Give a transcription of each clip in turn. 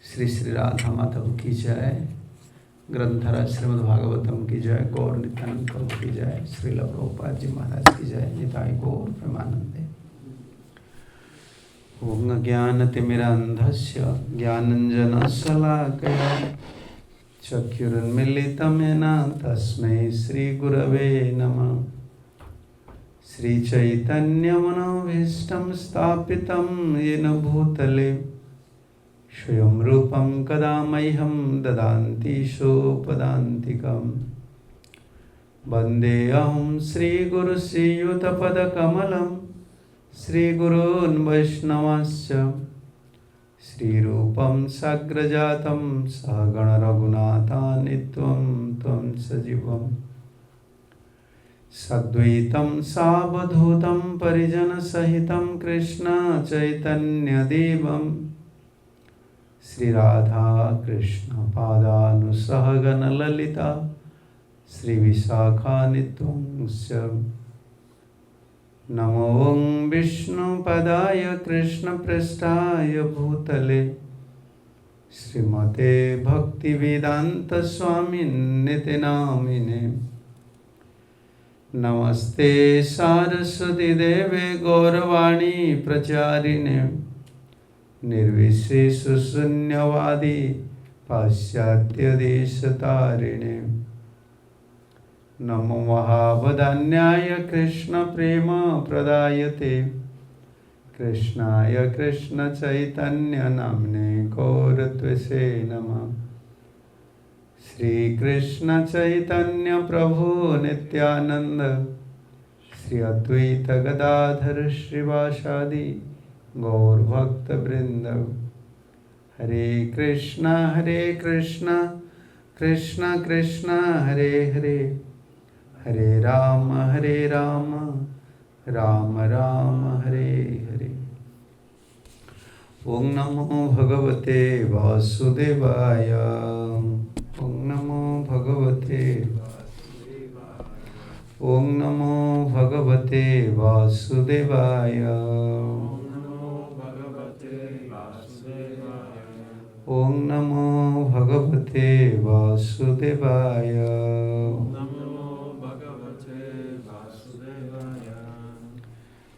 श्री श्री राधा माधव की जय। ग्रंथराज श्रीमद् भागवतम की जय। गौर नित्यानंद प्रभु की जय। श्रील प्रभुपाद जी महाराज की जय। निताई गौर प्रेमानंदे। ओम ज्ञानतिमिरान्धस्य ज्ञानञ्जनशलाकया चक्षुरुन्मीलितं येन तस्मै श्रीगुरवे नमः। श्रीचैतन्यमनोभीष्टं स्थापितं येन भूतले स्वयं रूपं कदा मह्यं ददान्ति सोपदान्तिकं। वन्देऽहं श्रीगुरुश्रीयुतपदकमलं श्रीगुरून् वैष्णवांश्च श्रीरूपं साग्रजातं सहगण रघुनाथान्वितं त्वं सजीवम् सद्वैतं सावधूतं परिजनसहितं कृष्ण चैतन्यदेवं श्री राधा कृष्ण पादानुसहगण ललिता श्री विशाखान्वितंश्च। नमो विष्णुपदाय कृष्णपृष्ठाय भूतले श्रीमते भक्तिवेदांत स्वामिन्निति नामिने। नमस्ते सारस्वती देवे गौरवाणी प्रचारिणे निर्विशेष शून्यवादी पाश्चात्य देशतारिणे। नमो महावदान्याय कृष्ण प्रेम प्रदायते कृष्णाय कृष्ण चैतन्य नाम्ने गौरत्वसे नमः। श्री कृष्ण चैतन्य प्रभु नित्यानंद श्री अद्वैत गदाधर श्रीवासादि गौर भक्त वृंद। हरे कृष्ण कृष्ण कृष्ण हरे हरे हरे राम राम राम हरे हरे। ओम नमो भगवते वासुदेवाय। ओम नमो भगवते ओम नमो भगवते वासुदेवाय। ओम नमो भगवते वासुदेवाय।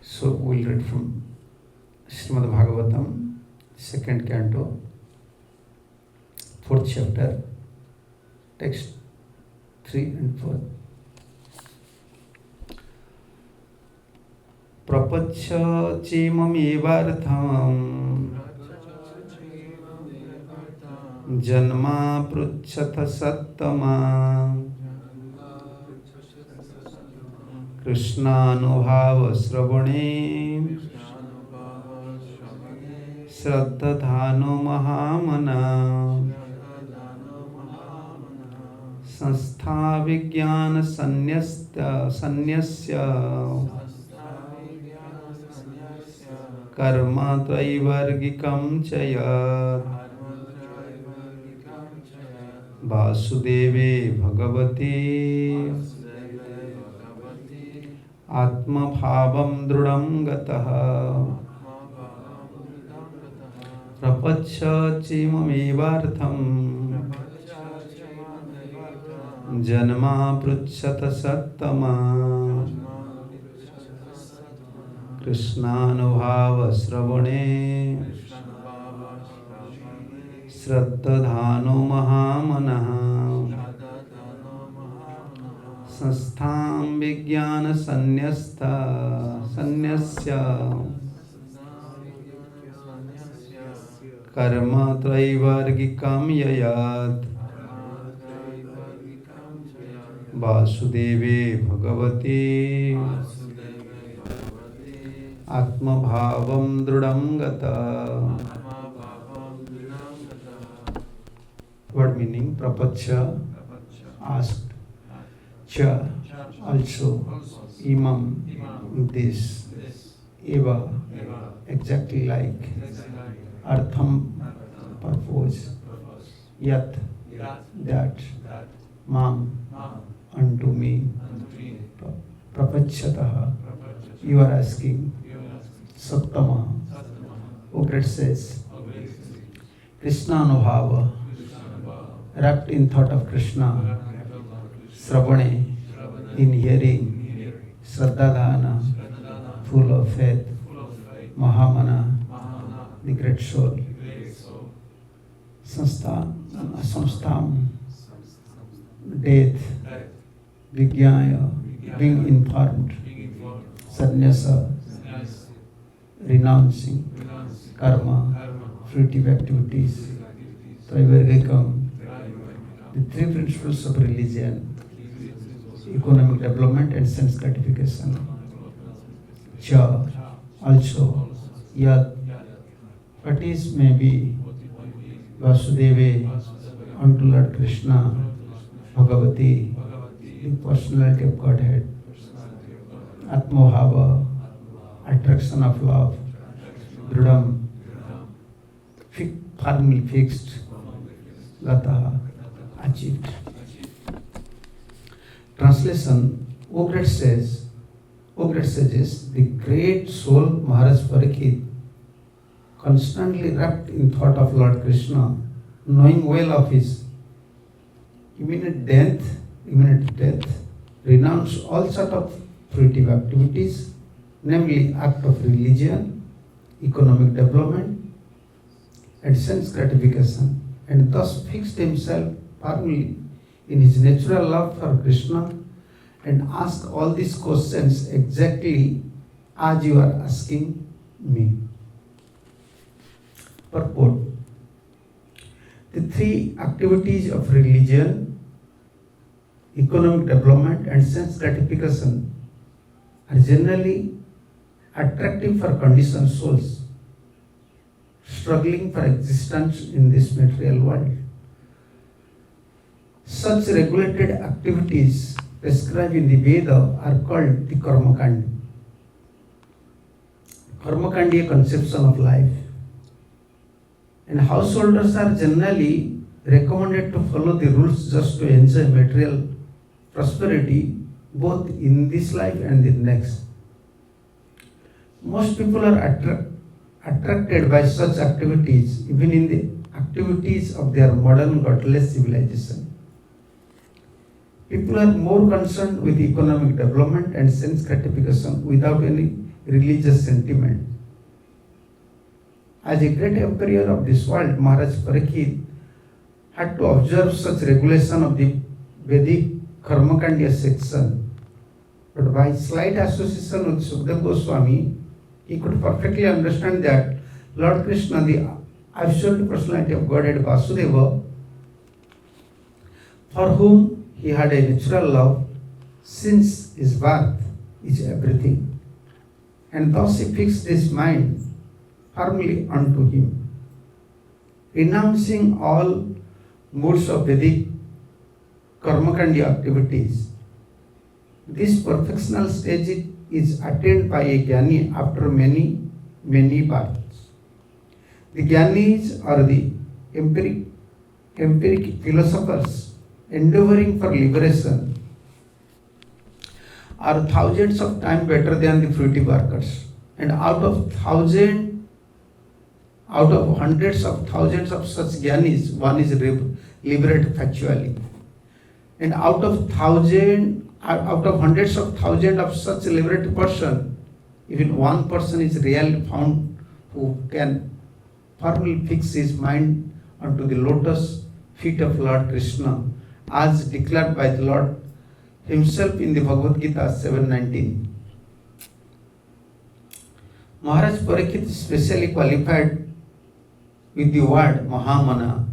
So we'll read from Srimad Bhagavatam, second canto, fourth chapter, text 3 and 4. प्रपच्छ चेममेवार्थम् जन्मा पृच्छथ सत्तमा कृष्णानुभाव श्रवणे श्रद्धानो महामना संस्था विज्ञान संन्यस्य कर्म त्रैवर्गिकं च यत् वासुदेवे भगवती आत्मभावं दृढं गतः प्रपच्छ चेममेवार्थं जन्मा पृच्छत सत्तमा कृष्णानुभाव श्रवणे श्रद्धानो महामनः संस्थां विज्ञान संन्यस्य कर्म त्रैवर्गिकं ययात् वासुदेवे भगवती आत्मभावं दृढं गतः। Word meaning prapacha, asked, cha, also, imam, this, eva, exactly like, artham, purpose, yat, that, mam, unto me, prapachatah, you are asking, Saptama. Uprit says, Krishna Anubhava, wrapped in thought of Krishna, Sravane, in hearing, Shraddhadhana, full of faith, Mahamana, the great soul, Samstam, death, Vigyaya, being informed, Sannyasa, renouncing, karma, fruitive activities, Traivargikam, the three principles of religion, economic development and sense gratification. Cha, also, Yad, what is may be, Vasudeva, unto Lord Krishna, Bhagavati, the personality of Godhead, Atmohava, attraction of love, Dhrudam, firmly fixed, Gataha, achieved. Translation, O great sages, the great soul Maharaj Parikshit, constantly wrapped in thought of Lord Krishna, knowing well of his imminent death, renounced all sort of fruitive activities, namely act of religion, economic development, and sense gratification, and thus fixed himself firmly in his natural love for Krishna, and asked all these questions exactly as you are asking me. Purport. The three activities of religion, economic development, and sense gratification are generally attractive for conditioned souls struggling for existence in this material world. Such regulated activities prescribed in the Veda are called the Karmakandi. Karmakandi, a conception of life. And householders are generally recommended to follow the rules just to enjoy material prosperity both in this life and the next. Most people are attracted by such activities, even in the activities of their modern godless civilization. People are more concerned with economic development and sense gratification without any religious sentiment. As a great emperor of this world, Maharaj Parikshit had to observe such regulation of the Vedic Karmakandya section. But by slight association with Sukadeva Goswami, he could perfectly understand that Lord Krishna, the absolute personality of Godhead Vasudeva, for whom he had a natural love since his birth, is everything. And thus he fixed his mind firmly unto him, renouncing all modes of Vedic Karmakandya activities. This perfectional stage is attained by a Jnani after many births. The Jnanis are the empiric philosophers endeavoring for liberation are thousands of times better than the fruitive workers. And out of hundreds of thousands of such Jnanis, one is liberated factually. And out of hundreds of thousands of such liberated person, even one person is really found who can firmly fix his mind onto the lotus feet of Lord Krishna, as declared by the Lord himself in the Bhagavad Gita 7:19. Maharaj Parikshit is specially qualified with the word Mahamana,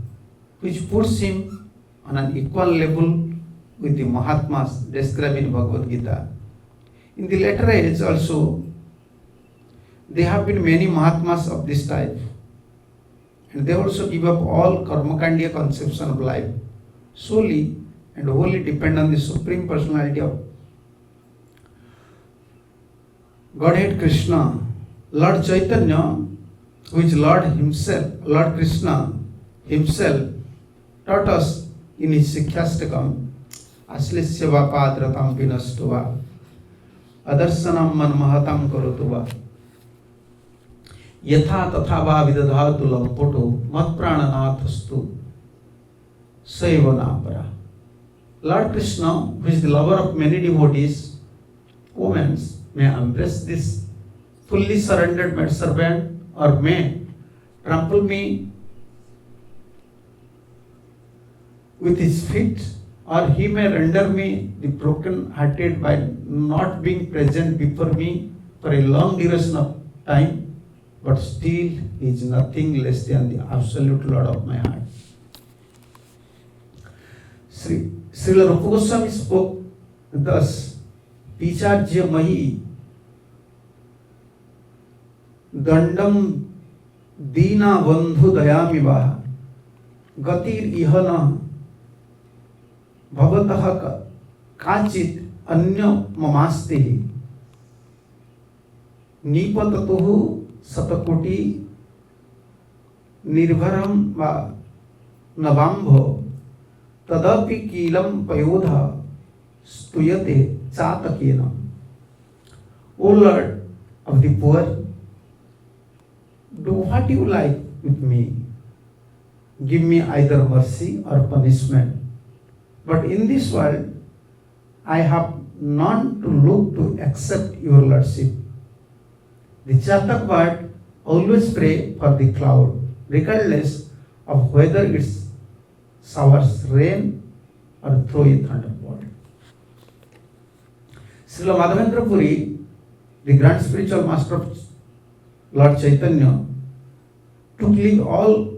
which puts him on an equal level with the Mahatmas described in Bhagavad Gita. In the later age also, there have been many Mahatmas of this type, and they also give up all Karmakandya conception of life, solely and wholly depend on the Supreme Personality of Godhead Krishna. Lord Chaitanya, who is Lord himself, Lord Krishna himself, taught us in his Sikhyastakam, Aslisya vapadratam vinastuva, adarsanam manmahatam karotuva. यथा तथा वा विदधातु लंपटो मत प्राणनाथस्तु सैव नापरा. Lord Krishna, who is the lover of many devotees, women may embrace this fully surrendered maidservant, or may trample me with his feet, or he may render me the broken-hearted by not being present before me for a long duration of time, but still he is nothing less than the absolute Lord of my heart. Srila Rupa Goswami spoke thus: Picharjya mahi dandam dina bandhu dayami vaha gatir ihana bhavatah kachit anya mamaste nipatatuhu satakoti nirbharam va navambho tadapi kilam payodha stuyate chatakena. O Lord of the poor, do what you like with me. Give me either mercy or punishment. But in this world, I have none to look to except your Lordship. The Chatak bird always pray for the cloud, regardless of whether it showers rain or throw a thunderbolt. Srila Madhavendra Puri, the grand spiritual master of Lord Chaitanya, took leave all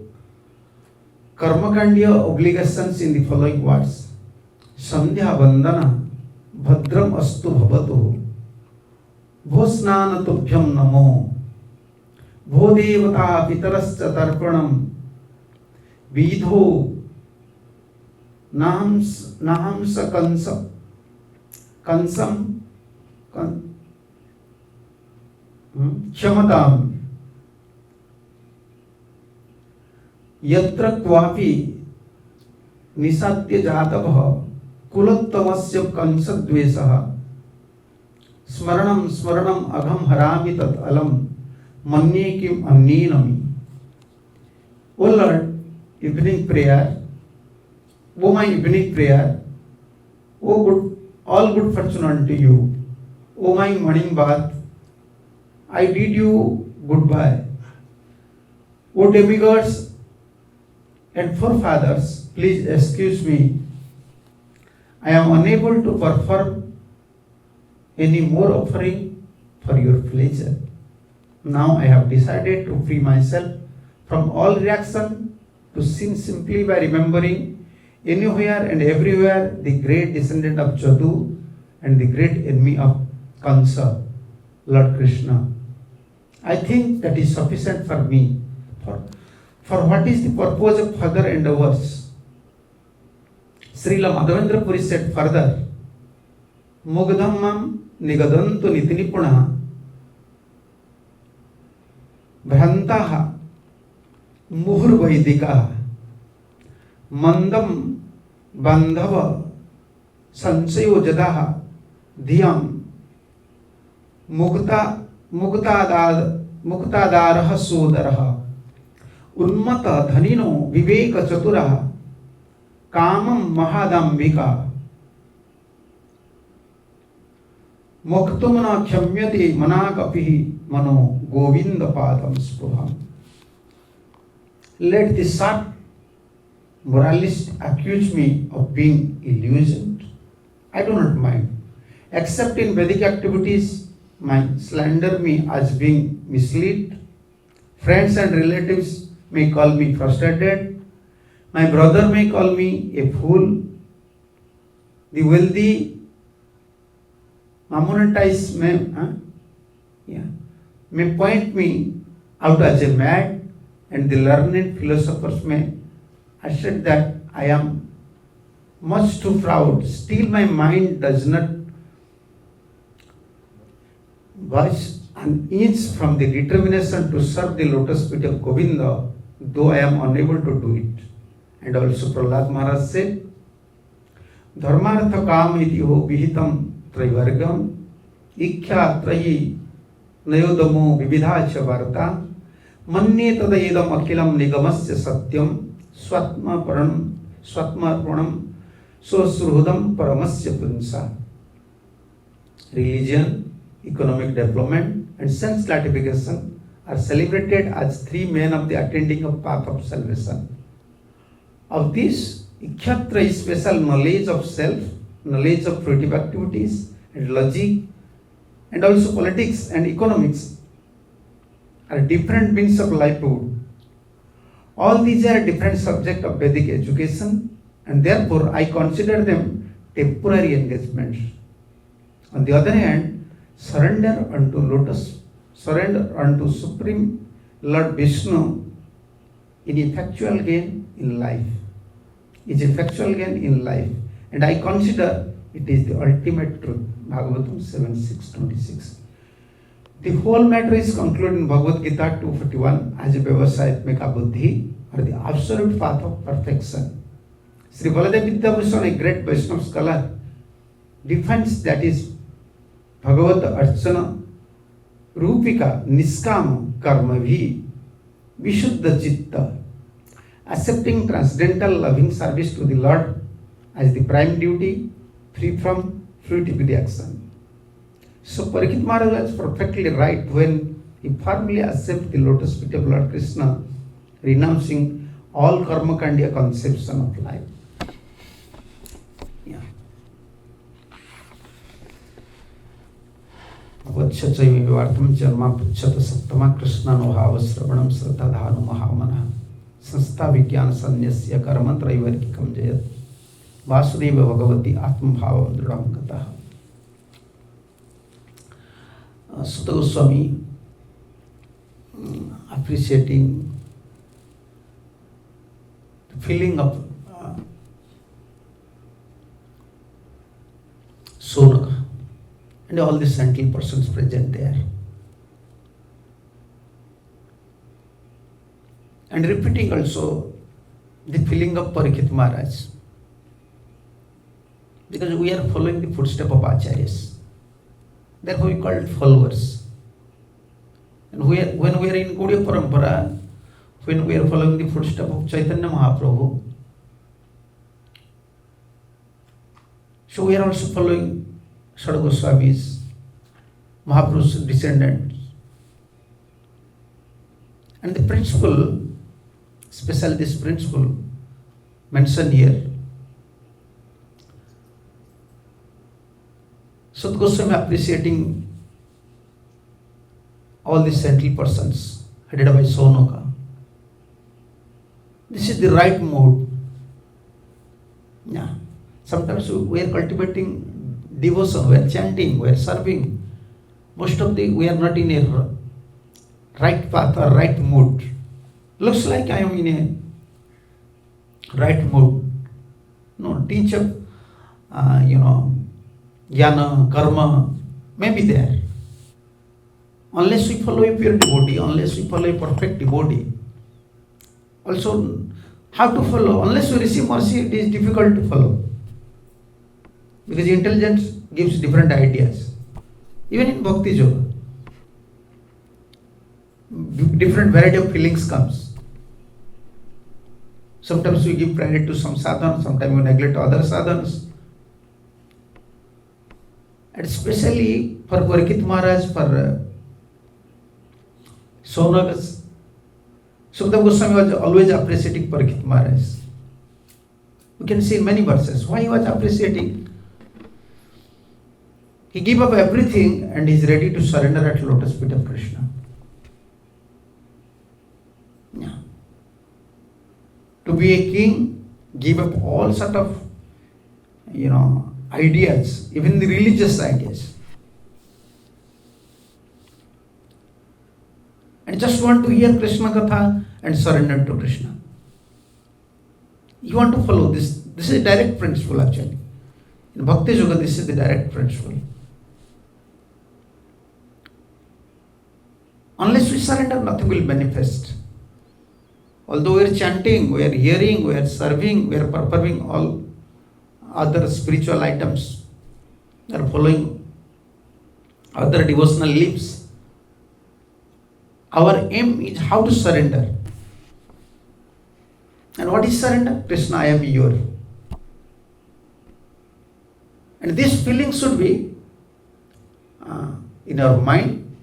karmakandiya obligations in the following words: Sandhya Vandana Bhadram Astu Bhavatu Bhosnana Tubhyam Namo Bhodevata Pitarascha Tarpanam Vidho Nahamsa Kansam Shamatam Yatra Kwapi Nisatya Jatavah Kulatavasya Kansadvesaha Smaranam Smaranam Agham Harami Tat Alam Manye Kim Annenami. O Lord, evening prayer, O my evening prayer, O good, all good fortune unto you. O my morning bath, I bid you goodbye. O demigods and forefathers, please excuse me. I am unable to perform any more offering for your pleasure. Now I have decided to free myself from all reaction to sin simply by remembering anywhere and everywhere the great descendant of Jadu and the great enemy of Kansa, Lord Krishna. I think that is sufficient for me. For what is the purpose of further endeavors? Srila Madhavendra Puri said further, Mugdhammam nigadantu nitinipuna bhrantaha muhurvaidika mandam bandhava sansayo jadaha dhyam muktadaraha sodaraha unmata dhanino viveka chaturaha kamam mahadambika moktumna khyamyate manakapihi mano govinda padam spruham. Let the sharp moralist accuse me of being illusioned. I do not mind. Except in Vedic activities, might slander me as being misled. Friends and relatives may call me frustrated. My brother may call me a fool. The wealthy Mammonitize may point me out as a mad, and the learned philosophers may assert that I am much too proud. Still my mind does not budge an inch from the determination to serve the lotus feet of Govinda, though I am unable to do it. And also Prahlad Maharaj said, Dharmartha kam iti ho vihitam Traivargam Ikya Trayi Nayodamo Vividhacha Varta मन्ये तदयेदम अखिलम निगमस्य सत्यम स्वत्मर्पणम स्वसुहृदम परमस्य पुंसा. Religion, economic development, and sense gratification are celebrated as three men of the attending of path of salvation. Of this, Ikshatra is special knowledge of self, knowledge of fruitive activities, and logic, and also politics and economics are different means of livelihood. All these are different subjects of Vedic education, and therefore I consider them temporary engagements. On the other hand, surrender unto Supreme Lord Vishnu is effectual gain in life. And I consider it is the ultimate truth. Bhagavatam 7:6-26. The whole matter is concluded in Bhagavad Gita 2:41 as a Vyavasayatmika Buddhi, or the absolute path of perfection. Sri Baladev Vidyabhushan, a great Vaishnava scholar, defines that is Bhagavat Archana Rupika Niskam Karma Bhi Vishuddha Chitta, accepting transcendental loving service to the Lord as the prime duty, free from fruitive action. So Parikshit Maharaj was perfectly right when he firmly accepted the lotus feet of Lord Krishna, renouncing all karmakandiya conception of life. Vachachaivartam Jarma Puchata Sattama Krishna Nohava Sravanam Sratadhanu Mahamana Sanstha Vigyan Sanyasya Karamantra Ivarikam Jayat Vasudeva Bhagavati Atma Bhavam Dridam Gataha. Sutta Goswami appreciating the feeling of Sonaka and all the saintly persons present there, and repeating also the feeling of Parikshit Maharaj, because we are following the footsteps of Acharyas, therefore we call it followers. And when we are in Gaudiya Parampara, when we are following the footsteps of Chaitanya Mahaprabhu, so we are also following Sada Goswamis, Mahaprabhu's descendants. And the principle, especially this principle mentioned here, Sada Goswami appreciating all the saintly persons headed by Sonaka. This is the right mode. Yeah. Sometimes we are cultivating devotion, we are chanting, we are serving. Most of we are not in a right path or right mood. Looks like I am in a right mood. No, teach of, jnana, karma may be there. Unless we follow a pure devotee, unless we follow a perfect devotee. Also, how to follow? Unless we receive mercy, it is difficult to follow. Because intelligence gives different ideas. Even in Bhakti Yoga, different variety of feelings comes. Sometimes we give priority to some sadhana, sometimes we neglect other sadhanas. And especially for Parikshit Maharaj, for Sonakas, Sukadeva Goswami was always appreciating Parikshit Maharaj. We can see in many verses why he was appreciating. He gave up everything and is ready to surrender at lotus feet of Krishna. Yeah. To be a king, give up all sort of, ideas, even the religious ideas. And just want to hear Krishna Katha and surrender to Krishna. You want to follow this. This is a direct principle actually. In Bhakti Yoga, this is the direct principle. Unless we surrender, nothing will manifest. Although we are chanting, we are hearing, we are serving, we are performing all other spiritual items, we are following other devotional lives. Our aim is how to surrender. And what is surrender? Krishna, I am your. And this feeling should be in our mind.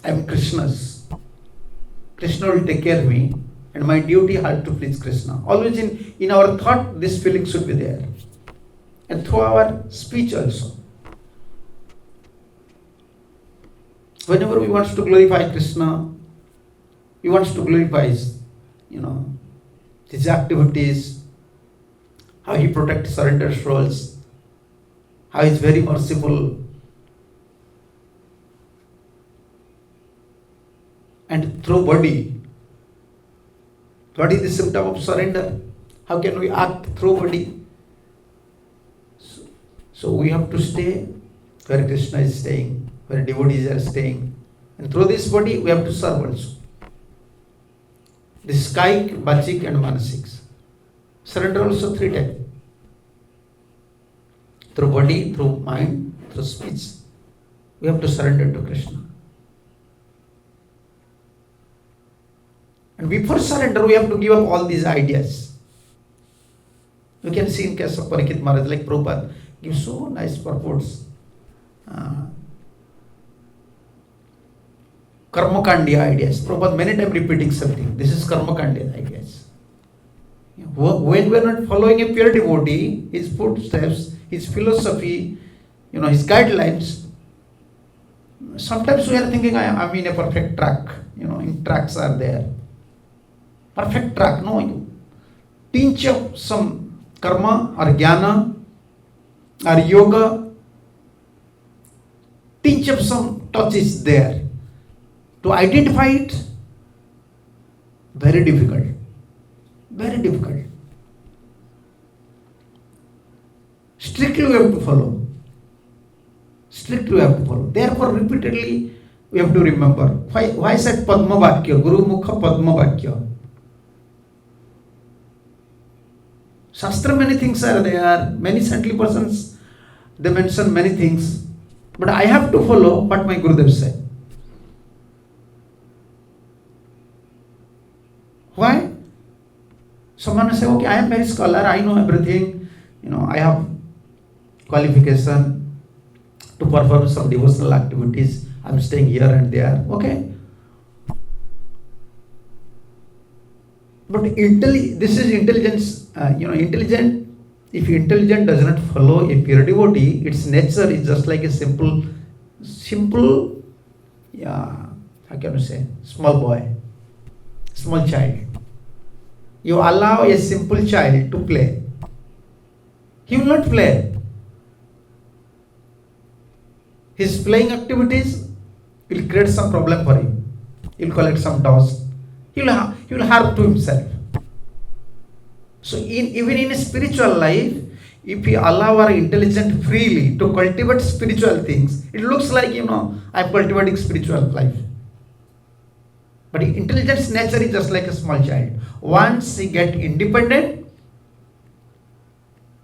I am Krishna's. Krishna will take care of me, and my duty is to please Krishna. Always in our thought, this feeling should be there. And through our speech also. Whenever we want to glorify Krishna, we want to glorify his, his activities, how he protects surrendered souls, how he is very merciful. And through body, what is the symptom of surrender? How can we act through body? So we have to stay where Krishna is staying, where devotees are staying. And through this body, we have to serve also. This kaik, bachik and manasiks. Surrender also 3 times. Through body, through mind, through speech. We have to surrender to Krishna. And before surrender, we have to give up all these ideas. You can see in case of Parikshit Maharaj, like Prabhupada, gives so nice purports. Karmakandiya ideas. Prabhupada many times repeating something. This is Karmakandiya ideas. When we are not following a pure devotee, his footsteps, his philosophy, his guidelines, sometimes we are thinking, I'm in a perfect track. In tracks are there. Perfect track, no. You tinge of some karma or jnana or yoga, tinge of some touch is there. To identify it, very difficult. Very difficult. Strictly we have to follow. Strictly we have to follow. Therefore, repeatedly we have to remember. Why said Padma Vakya? Guru Mukha Padma Vakya. Shastra, many things are there. Many saintly persons, they mention many things. But I have to follow what my Gurudev said. Why? Someone say, okay, I am very scholar, I know everything, I have qualification to perform some devotional activities, I am staying here and there, okay. But this is intelligence, intelligent, if intelligent does not follow a pure devotee, its nature is just like a simple, how can you say, small boy, small child. You allow a simple child to play. He will not play. His playing activities will create some problem for him. He will collect some dust. He will harm to himself. So even in a spiritual life, if we allow our intelligence freely to cultivate spiritual things, it looks like, I'm cultivating spiritual life. But intelligence nature is just like a small child. Once he get independent,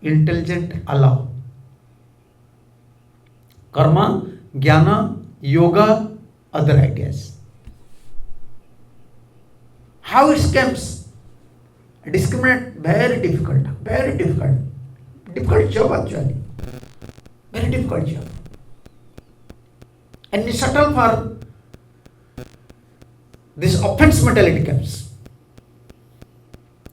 intelligent allow. Karma, jnana, yoga, other ideas. How it comes? Discriminate, very difficult. Very difficult. Difficult job actually. Very difficult job. And it's subtle for this offense mentality comes.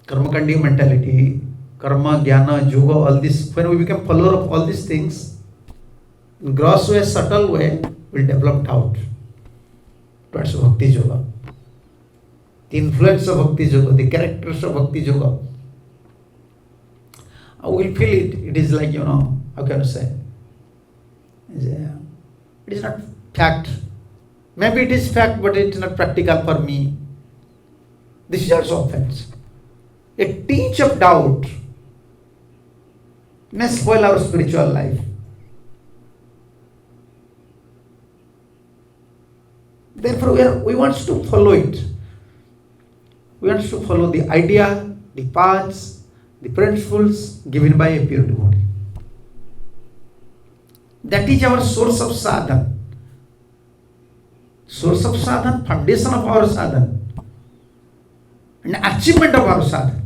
Karma kandi mentality, karma, jnana, yoga, all this. When we become follower of all these things, in gross way, subtle way, will develop doubt towards bhakti yoga. The influence of bhakti yoga, the characters of bhakti yoga. I will feel it. It is like, how can I say? It is not fact. Maybe it is fact, but it is not practical for me. This is also offense. A tinge of doubt may spoil our spiritual life. Therefore, we want to follow it. We want to follow the idea, the paths, the principles given by a pure devotee. That is our source of sadhana. source of sadhana, foundation of our sadhana, and achievement of our sadhana.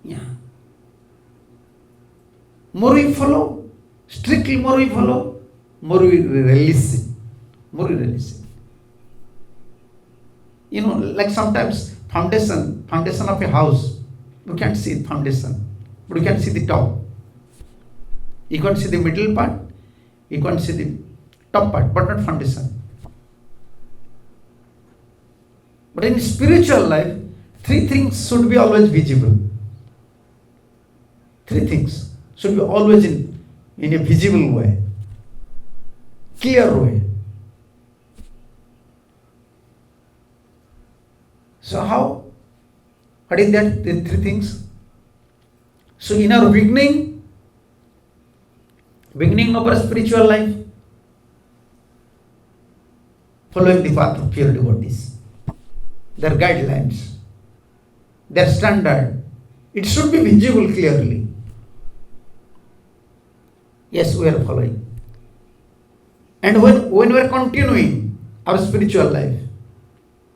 Yeah. More we follow, strictly more we follow, more we release it. More we release it. You know, like sometimes foundation of a house, you can't see the foundation, but you can see the top. You can't see the middle part, you can't see the top part, but not foundation. But in spiritual life, three things should be always visible. Three things should be always in a visible way, clear way. So how? What is that? The three things. So in our beginning of our spiritual life, following the path of pure devotees, their guidelines, their standard, it should be visible clearly. Yes, we are following. And when we are continuing our spiritual life,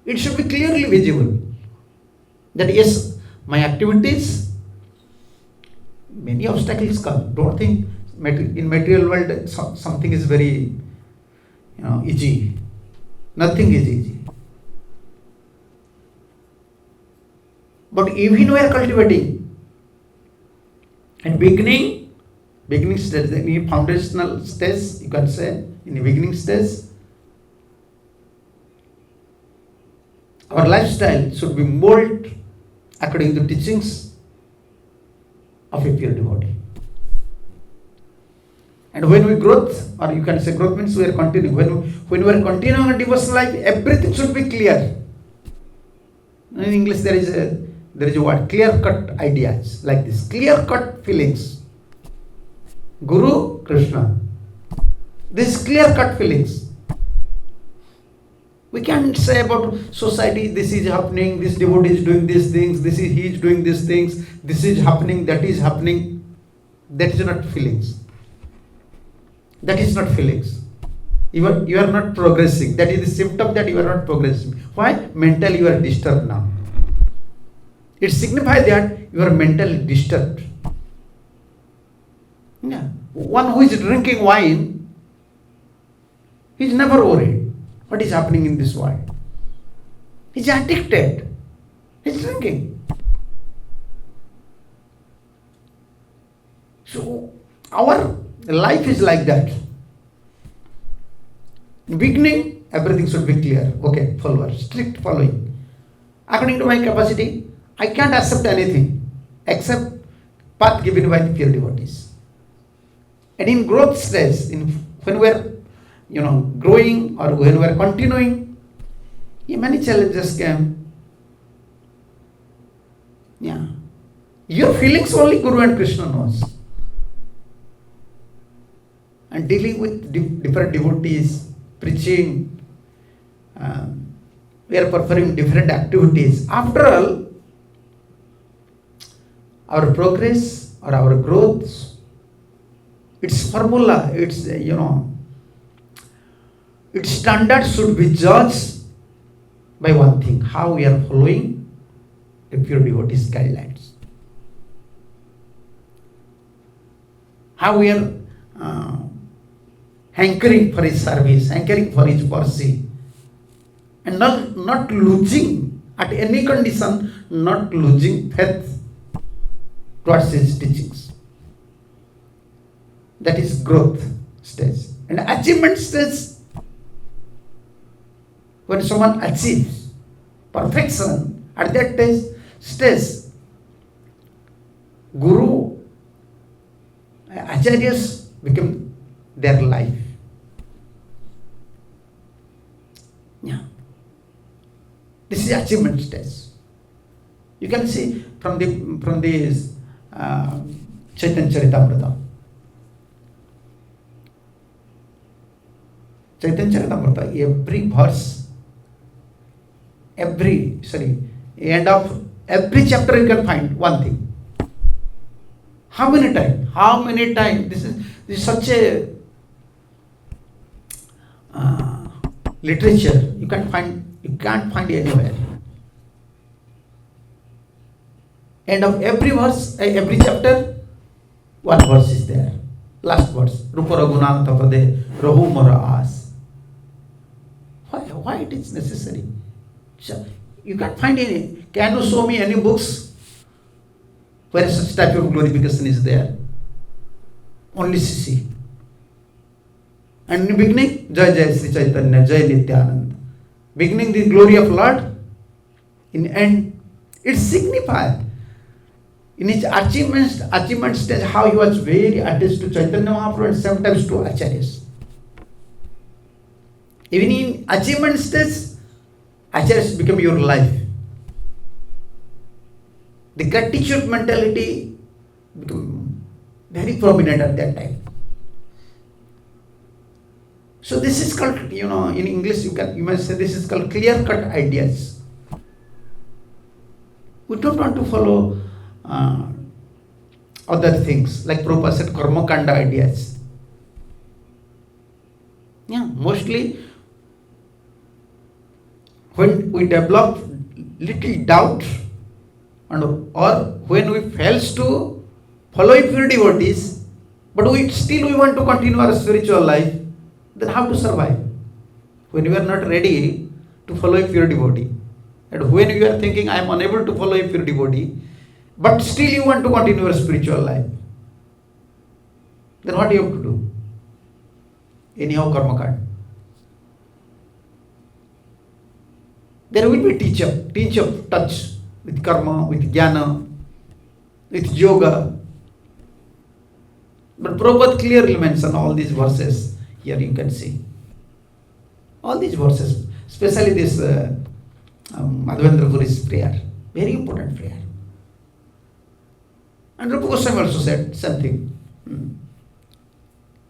it should be clearly visible that yes, my activities, many obstacles come. Don't think in material world something is very easy. Nothing is easy. But even we are cultivating and beginning stage, in foundational stage, you can say, in the beginning stage, our lifestyle should be molded according to teachings of a pure devotee. And when we growth, or you can say growth means we are continuing. When we are continuing a devotional life, everything should be clear. In English there is a word, clear-cut ideas, like this, clear-cut feelings. Guru, Krishna. These clear-cut feelings. We can't say about society, this is happening, this devotee is doing these things, he is doing these things, this is happening, that is happening. That is not feelings. That is not feelings. You are not progressing. That is the symptom that you are not progressing. Why? Mentally you are disturbed now. It signifies that you are mentally disturbed. Yeah. One who is drinking wine, he is never worried. What is happening in this world? He is addicted. He is drinking. So our life is like that. In beginning, everything should be clear. Okay, follower, strict following. According to my capacity, I can't accept anything except path given by the pure devotees. And in growth stage, when we are growing or when we are continuing, many challenges came. Yeah. Your feelings only Guru and Krishna knows. And dealing with different devotees, preaching, we are performing different activities. After all, our progress or our growth, its formula, its standard should be judged by one thing: how we are following the pure devotees' guidelines, how we are hankering for his service, hankering for his mercy, and not losing at any condition, not losing faith towards his teachings. That is growth stage. And achievement stage, when someone achieves perfection, at that stage, Guru, Acharyas become their life. Yeah. This is achievement stage. You can see from the Chaitanya Charitamrita. Chaitanya Charitamrita, every verse, end of every chapter you can find one thing. How many times? This is such a literature, you can't find anywhere. End of every verse, every chapter, one verse is there. Last verse. Rupa Raghunatha Pade Rahu Mara As. Why it is necessary? So, you can't find any. Can you show me any books where such type of glorification is there? Only CC. And in the beginning, Jai Jai Sri Chaitanya, Jai Nityananda. Beginning the glory of Lord, in end, it signifies. In his achievement stage, how he was very attached to Chaitanya Mahaprabhu and sometimes to Acharyas. Even in achievement stage, Acharyas become your life. The gratitude mentality became very prominent at that time. So this is called, in English you must say this is called clear-cut ideas. We don't want to follow other things like Prabhupada said, karma kanda ideas. Yeah, mostly when we develop little doubt or when we fails to follow pure devotees, but we want to continue our spiritual life, then how to survive? When you are not ready to follow a pure devotee, and when you are thinking I am unable to follow a pure devotee, but still you want to continue your spiritual life, then what do you have to do? Anyhow, karma card. There will be teach of touch with karma, with jnana, with yoga. But Prabhupada clearly mentioned all these verses. Here you can see all these verses, especially this Madhavendra Puri's prayer, very important prayer. And Rupa Goswami also said something,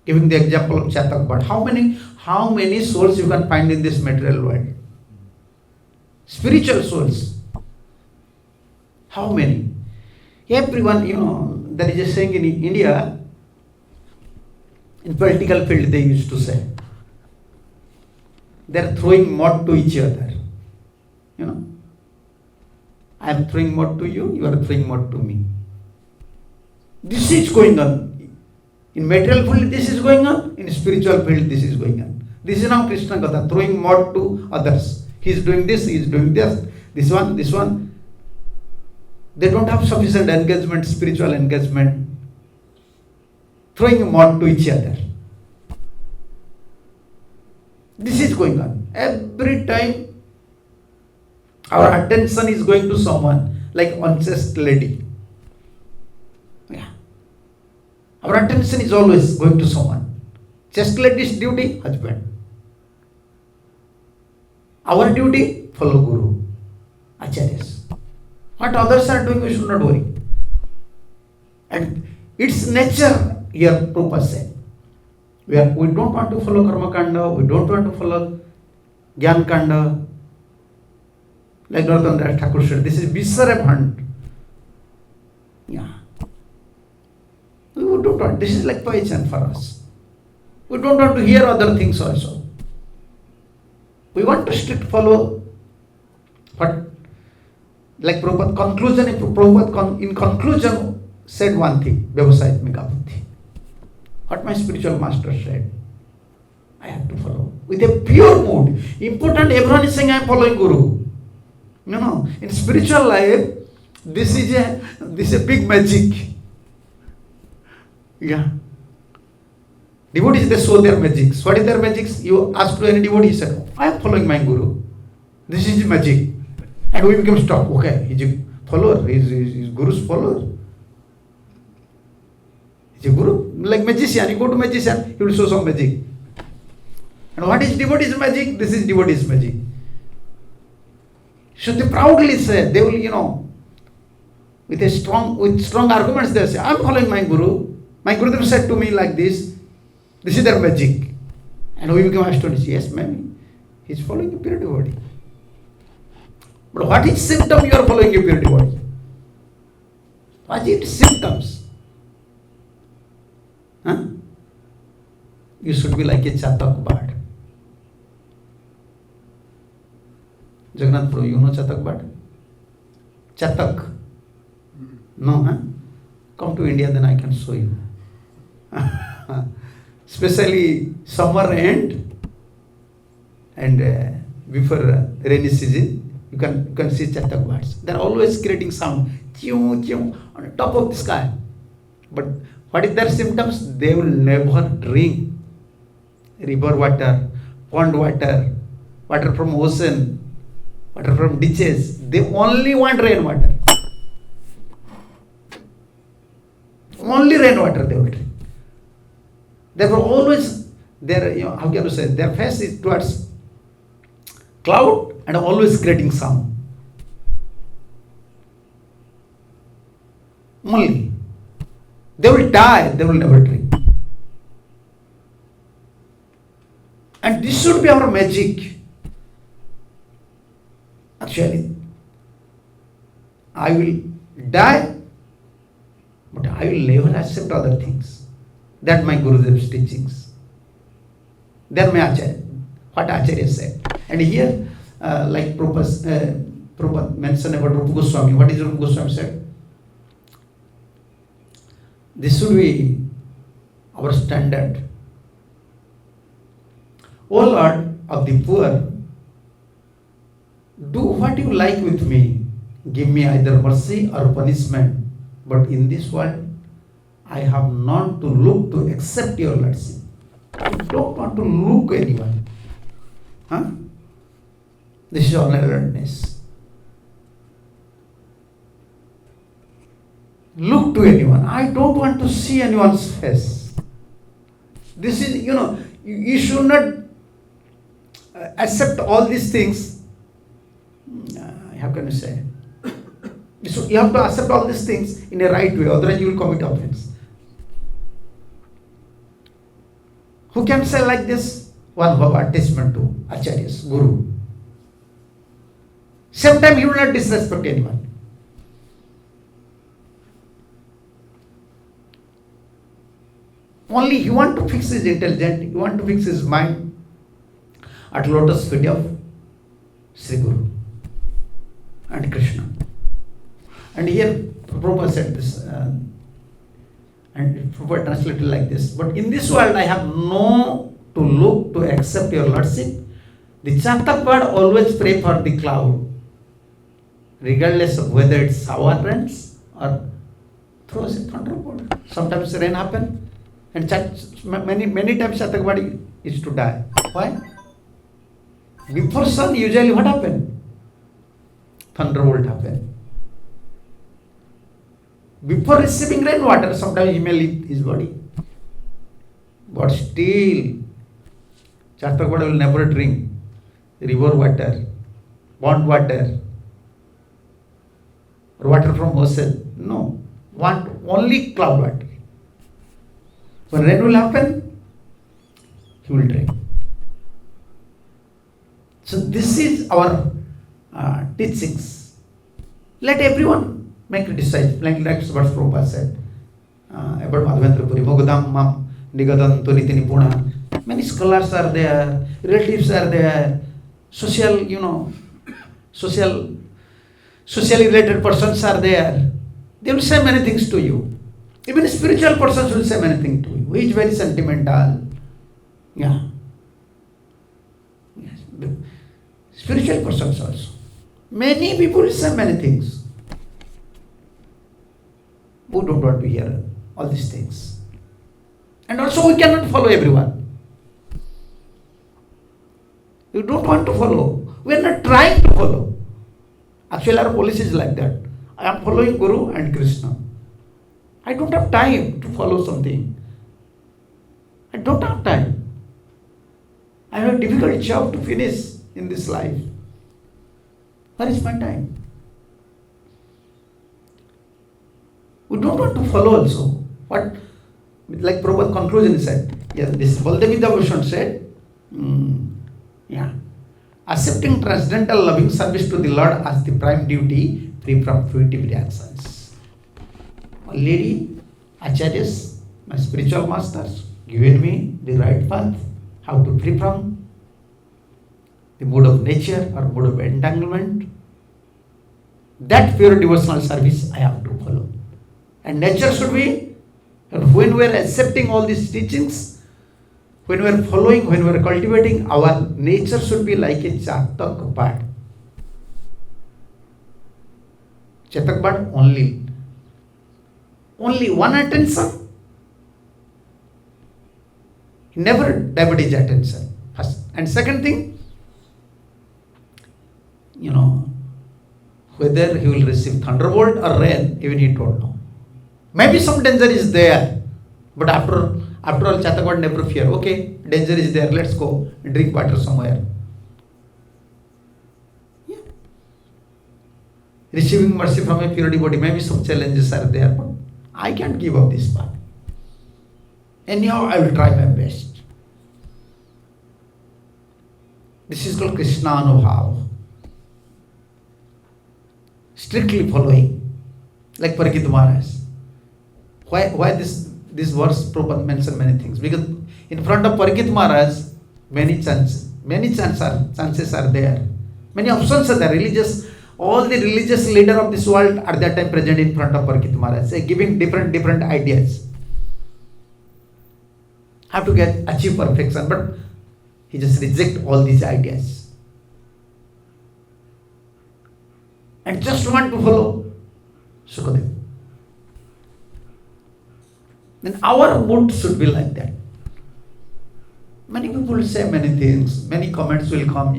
giving the example of Chatak bird. How many souls you can find in this material world? Spiritual souls. How many? Everyone, there is a saying in India, in political field they used to say, they are throwing mud to each other. I am throwing mud to you, you are throwing mud to me. This is going on. In material field this is going on, in spiritual field this is going on. This is now Krishna Katha, throwing mud to others. He is doing this, he is doing this one. They don't have sufficient engagement, spiritual engagement. Throwing mud to each other. This is going on. Every time our attention is going to someone, like unchaste lady. Yeah. Our attention is always going to someone. Chaste lady's duty, husband. Our duty, follow Guru, Acharyas. What others are doing, we should not worry. And its nature, here Prabhupada said, we don't want to follow karma kanda, we don't want to follow jnana kanda. Like Narottam Thakur said, this is viscera hunt. Yeah. We don't want, this is like poison for us. We don't want to hear other things also. We want to strict follow what, like Prabhupada conclusion, in conclusion said one thing, Vyavasayatmika buddhi. What my spiritual master said, I have to follow with a pure mood. Important, everyone is saying I am following Guru. In spiritual life, this is a big magic. Yeah. Devotees, they show their magics. What is their magics? You ask to any devotee, he said, I am following my Guru. This is magic. And we become stuck. Okay, he is a follower, he is Guru's follower. He is a Guru, like magician. You go to magician, he will show some magic. And what is devotee's magic? This is devotee's magic. So they proudly say, they will, with strong arguments, they say, I am following my Guru. My Gurudev said to me like this is their magic. And we become astonished. Yes, ma'am, he is following a pure devotee. But what is symptom you are following a pure devotee? What is symptoms? You should be like a chatak bird. Jagannath Prabhu, you know Chatak Bhat? Chatak? No, huh? Come to India, then I can show you. Especially summer and before rainy season, you can see Chatak birds. They are always creating sound, chew, chew, on the top of the sky. But what is their symptoms? They will never drink river water, pond water, water from ocean, water from ditches. They only want rainwater. Only rainwater they will drink. Therefore, always their, how can you say, their face is towards cloud and always creating sound. Only. They will die, they will never drink. And this should be our magic. Actually, I will die, but I will never accept other things. That my Gurudev's teachings. That my Acharya, what Acharya said. And here, like Prabhupada mentioned about Rupa Goswami. What is Rupa Goswami said? This should be our standard. O Lord of the poor, do what you like with me. Give me either mercy or punishment. But in this world, I have none to look to accept your mercy. I don't want to look anyone. Huh? This is honorableness. Look to anyone. I don't want to see anyone's face. This is, you should not accept all these things. How can you say? You have to accept all these things in a right way, otherwise you will commit offense. Who can say like this? One who have attachment to Acharyas, Guru. Same time he will not disrespect anyone. Only he want to fix his intelligence, he want to fix his mind at lotus feet of Sri Guru and Krishna. And here Prabhupada said this, and Prabhupada translated like this. But in this world I have no to look to accept your lordship. The Chatak bird always pray for the cloud, regardless of whether it's shower rains or throws a thunderbolt. Sometimes rain happen, and many times Chatak bird is to die. Why? Before sun, usually what happen? Thunderbolt happen. Before receiving rainwater, sometimes he may leave his body. But still, Chatak bird will never drink river water, pond water, or water from ocean. No, want only cloud water. When rain will happen, he will drink. So this is our teachings. Let everyone make a decision, like what Prabhupada said about Madhavendra Puri, Mogadam Mam Nigadantu Nitini Puna. Many scholars are there, relatives are there, socially related persons are there. They will say many things to you. Even spiritual persons will say many things to you. He is very sentimental. Yeah. Yes. Spiritual persons also. Many people will say many things. We don't want to hear all these things. And also we cannot follow everyone. You don't want to follow. We are not trying to follow. Actually our policy is like that. I am following Guru and Krishna. I don't have time to follow something. I don't have time. I have a difficult job to finish in this life. Where is my time? We don't want to follow also. What, like Prabhupada conclusion said, yes, this Baldevidya Bhushan said, accepting transcendental loving service to the Lord as the prime duty, free from fruitive reactions. My lady, Acharyas, my spiritual masters, given me the right path, how to free from the mood of nature or mood of entanglement, that pure devotional service I have to follow. And nature should be, and when we are accepting all these teachings, when we are following, when we are cultivating, our nature should be like a chatak bird. Chatak bird only one attention, never divert his attention. First. And second thing, whether he will receive thunderbolt or rain, even he don't know. Maybe some danger is there, but after all, chatak bird never fear. Okay, danger is there, let's go drink water somewhere. Yeah. Receiving mercy from a pure devotee, maybe some challenges are there, but I can't give up this path. Anyhow, I will try my best. This is called Krishna Anubhav. Strictly following, like Parikshit Maharaj. Why this verse Prabhupada mentioned many things? Because in front of Parikshit Maharaj, many chances are there. Many options are there. All the religious leader of this world at that time present in front of Parikshit Maharaj, giving different ideas. How to achieve perfection, but he just reject all these ideas. And just want to follow Sukadev. Then our mood should be like that. Many people say many things, many comments will come,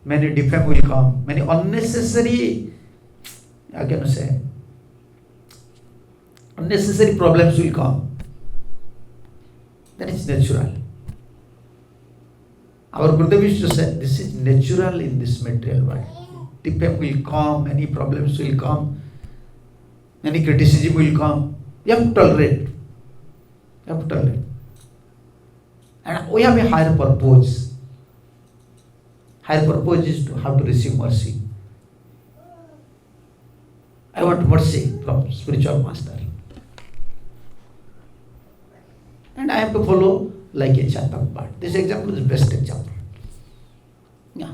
many defame will come, many unnecessary, unnecessary problems will come. That is natural. Our Gurudev used to say, this is natural in this material world. Defame will come, many problems will come, many criticism will come. You have to tolerate. And we have a higher purpose. Higher purpose is to have to receive mercy. I want mercy from spiritual master. And I have to follow like a chatak bird. This example is the best example. Yeah.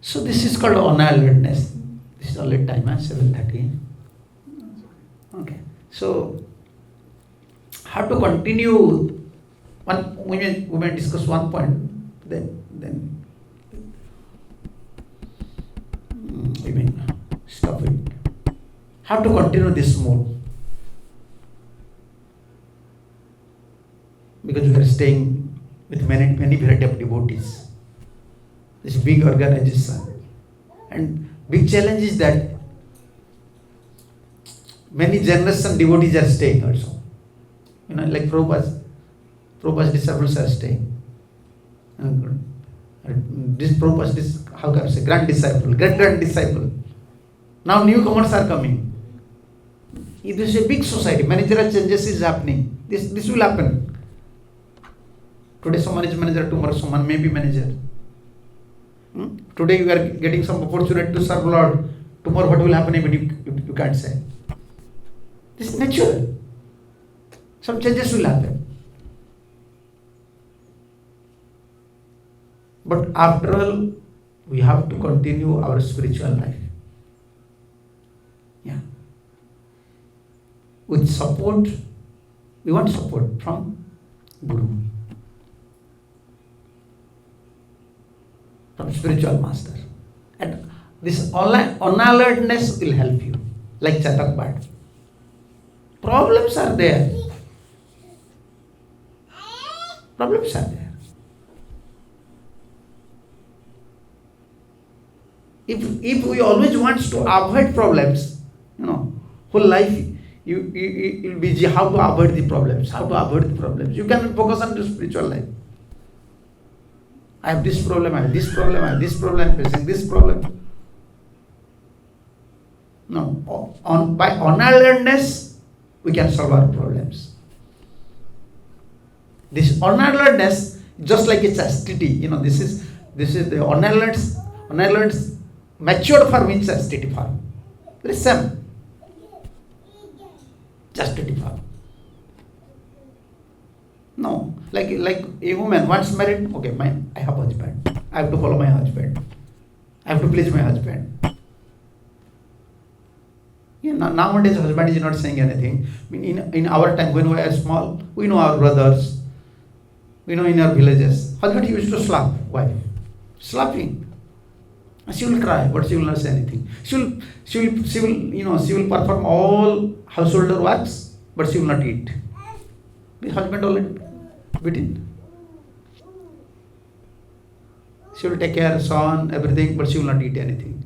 So this is called annihilateness. This is only time, 7:30. Okay. So how to continue? We may discuss one point. Then we may stop it. How to continue this mode? Because we are staying with many variety of devotees. This big organization. And big challenge is that many generation devotees are staying also. Like Prabhupada's disciples are staying. This Prabhupada's, how can I say, great grand disciple. Now newcomers are coming. It is a big society. Managerial changes is happening. This will happen. Today someone is manager, tomorrow someone may be manager. Today you are getting some opportunity to serve Lord. Tomorrow what will happen even you can't say. This is natural. Some changes will happen. But after all, we have to continue our spiritual life. Yeah. With support, we want support from Guru, from spiritual master. And this unalertness will help you, like chatak bird. Problems are there. If we always want to avoid problems, whole life you'll be busy how to avoid the problems. You can focus on the spiritual life. I have this problem, I'm facing this problem. No, by unalertness, we can solve our problems. This unalertness, just like a chastity, this is the unalertness matured form in chastity form. There is some chastity form. No, like a woman once married, okay, I have husband. I have to follow my husband. I have to please my husband. Yeah, nowadays husband is not saying anything. I mean, in our time when we were small, we know our brothers. We know in our villages, husband used to slap wife, slapping. She will cry, but she will not say anything. She will perform all household works, but she will not eat. The husband already beaten. She will take care of son, everything, but she will not eat anything.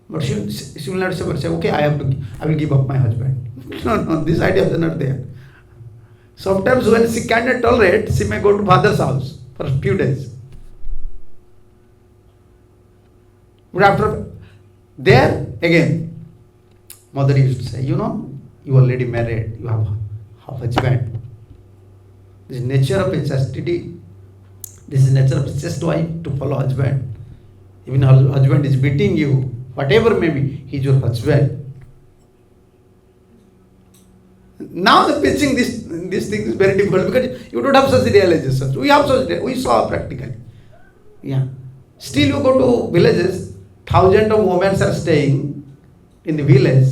But she will not say, okay, I will give up my husband. No, this idea is not there. Sometimes when she cannot tolerate, she may go to father's house for a few days. But after there, again, mother used to say, you are already married, you have a husband. This is nature of a chastity. This is nature of a chaste wife to follow husband. Even husband is beating you, whatever may be, he is your husband. Now the pitching this thing is very difficult because you don't have such realizations. We have such, we saw practically. Yeah. Still you go to villages, thousands of women are staying in the village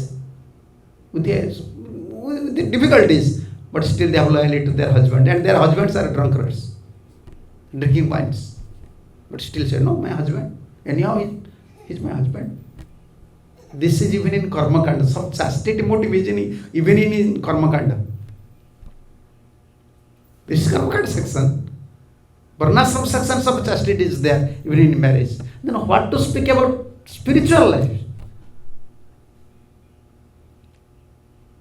with the difficulties, but still they have loyalty to their husband, and their husbands are drunkards, drinking wines, but still say, no, my husband, anyhow he's my husband. This is even in Karma Kanda. Some chastity motive is even in Karma Kanda. This is Karma Kanda section. But not some sections of chastity is there, even in marriage. Then what to speak about spiritual life?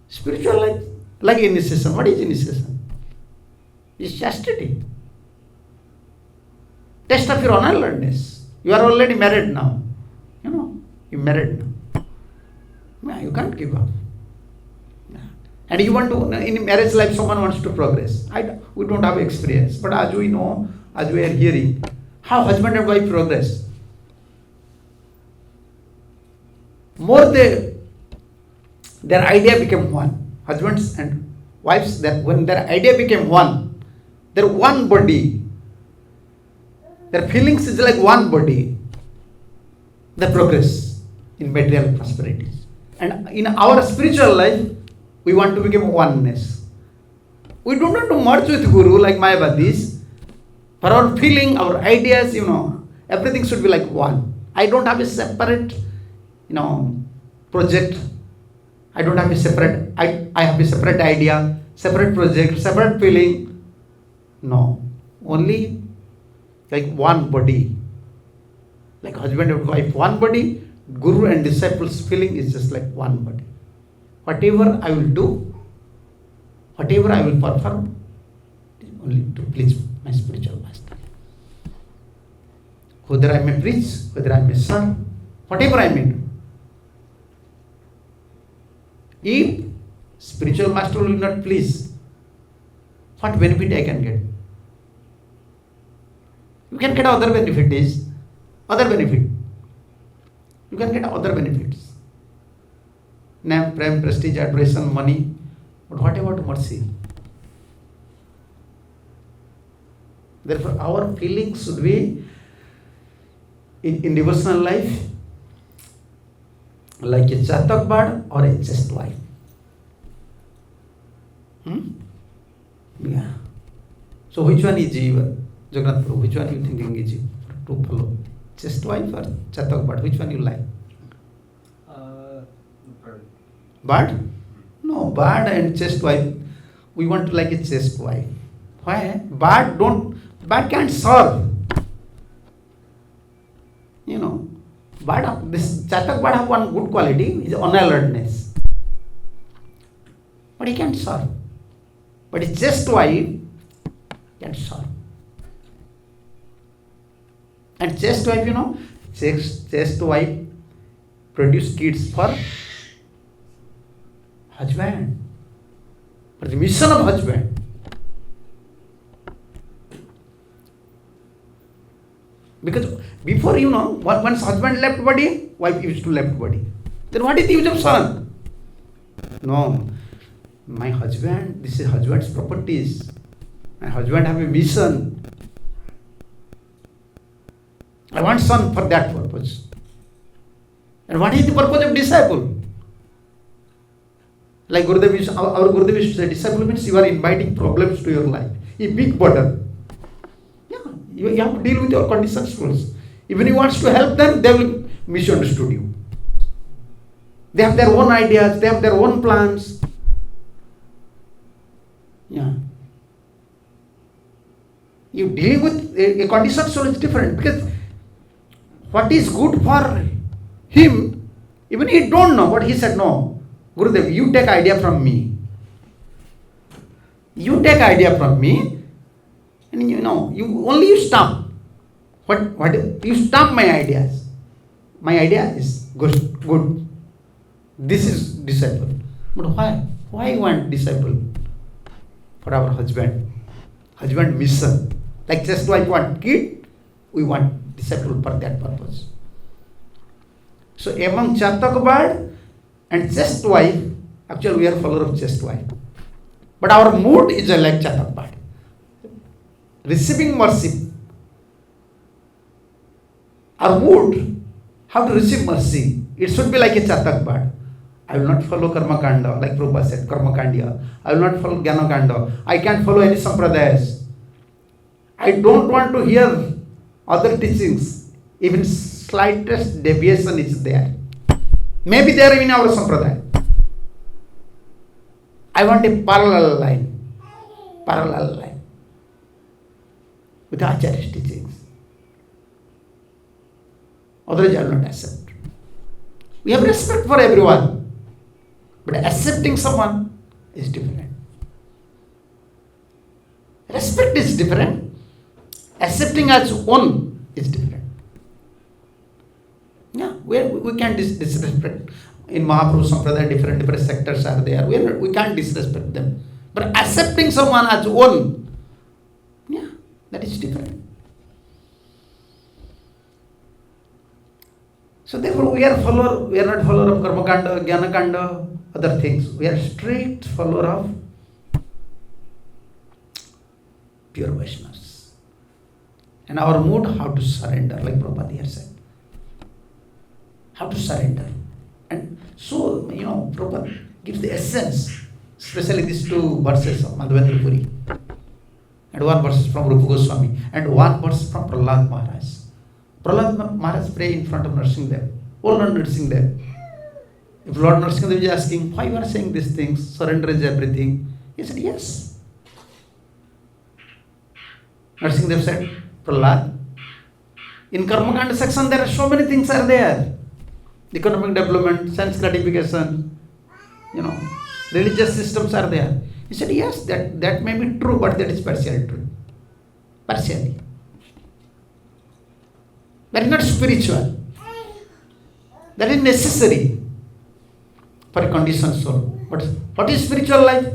Spiritual life, like initiation. What is initiation? It's chastity. Test of your honorableness. You are already married now. You're married now. Yeah, you can't give up. Yeah. And you want to, in marriage life, someone wants to progress. We don't have experience. But as we know, as we are hearing, how husband and wife progress. More their idea became one. Husbands and wives, that when their idea became one, they're one body. Their feelings is like one body. They progress in material prosperities. And in our spiritual life, we want to become oneness. We don't want to merge with Guru like Mayavadis. For our feeling, our ideas, everything should be like one. I don't have a separate, project. I don't have a separate, I have a separate idea, separate project, separate feeling. No. Only like one body. Like husband and wife, one body. Guru and disciples feeling is just like one body. Whatever I will do, whatever I will perform, is only to please my spiritual master. Whether I may preach, whether I may serve, whatever I may do. If spiritual master will not please, what benefit I can get? You can get other benefit. You can get other benefits. Name, prem, prestige, adoration, money. But what about mercy? Therefore, our feelings should be in devotional life like a chatak bird or a chaste wife. Yeah. So which one is Jiva? Jagannath Prabhu, which one you thinking is to follow? Chaste wife or chatak bird? Which one you like? Bird. Bird? No, bird and chaste wife. We want to like a chaste wife. Why? Bird can't serve. This chatak bird have one good quality, is unalertness. But he can't serve. But a chaste wife can serve. And chaste wife, chaste wife produce kids for husband, for the mission of husband. Because before, once husband left body, wife used to left body. Then what is the use of son? No. my husband, this is husband's properties. My husband have a mission. I want son for that purpose. And what is the purpose of disciple? Like Gurudev is, our Gurudev used to say, disciple means you are inviting problems to your life. A big burden. Yeah, you have to deal with your conditions first. Even you want to help them, they will misunderstood you. They have their own ideas, they have their own plans. Yeah. You dealing with a condition soul is different, because what is good for him, even he don't know what he said. No, Gurudev, you take idea from me. You take idea from me, and you stop. What you stop my ideas. My idea is good. This is disciple. But why? Why you want disciple? For our husband mission. Like just wife want kid, we want disciple for that purpose. So among Chatak bird and just wife, actually we are follower of just wife. But our mood is like Chatak bird. Receiving mercy. Our mood, how to receive mercy. It should be like a Chatak bird. I will not follow Karma Kanda, like Prabhupada said, Karma Kandya. I will not follow Jnana Kanda. I can't follow any Sampradayas. I don't want to hear other teachings. Even slightest deviation is there. Maybe there in our Sampradaya. I want a parallel line with Acharya's teachings. Otherwise I will not accept. We have respect for everyone. But accepting someone is different. Respect is different. Accepting as own is different. Yeah, we can't disrespect. In Mahaprabhu Sampradaya, different sectors are there. We can't disrespect them. But accepting someone as own, yeah, that is different. So therefore we are not follower of Karma Kanda, Jnana Kanda, other things. We are strict follower of pure Vaishnavas. And our mood, how to surrender, like Prabhupada here said. How to surrender. And so, Prabhupada gives the essence, especially these two verses of Madhavendra Puri. And one verse from Rupa Goswami. And one verse from Prahlad Maharaj. Prahlad Maharaj pray in front of Nrsimhadev. Oh Lord Nrsimhadev. If Lord Nrsimhadev is asking, why you are saying these things? Surrender is everything. He said, yes. Nrsimhadev said, Prahlad, in Karmakanda section there are so many things are there. Economic development, sense gratification, religious systems are there. He said, yes, that may be true, but that is partially true. Partially. That is not spiritual. That is necessary for a conditioned soul. But what is spiritual life?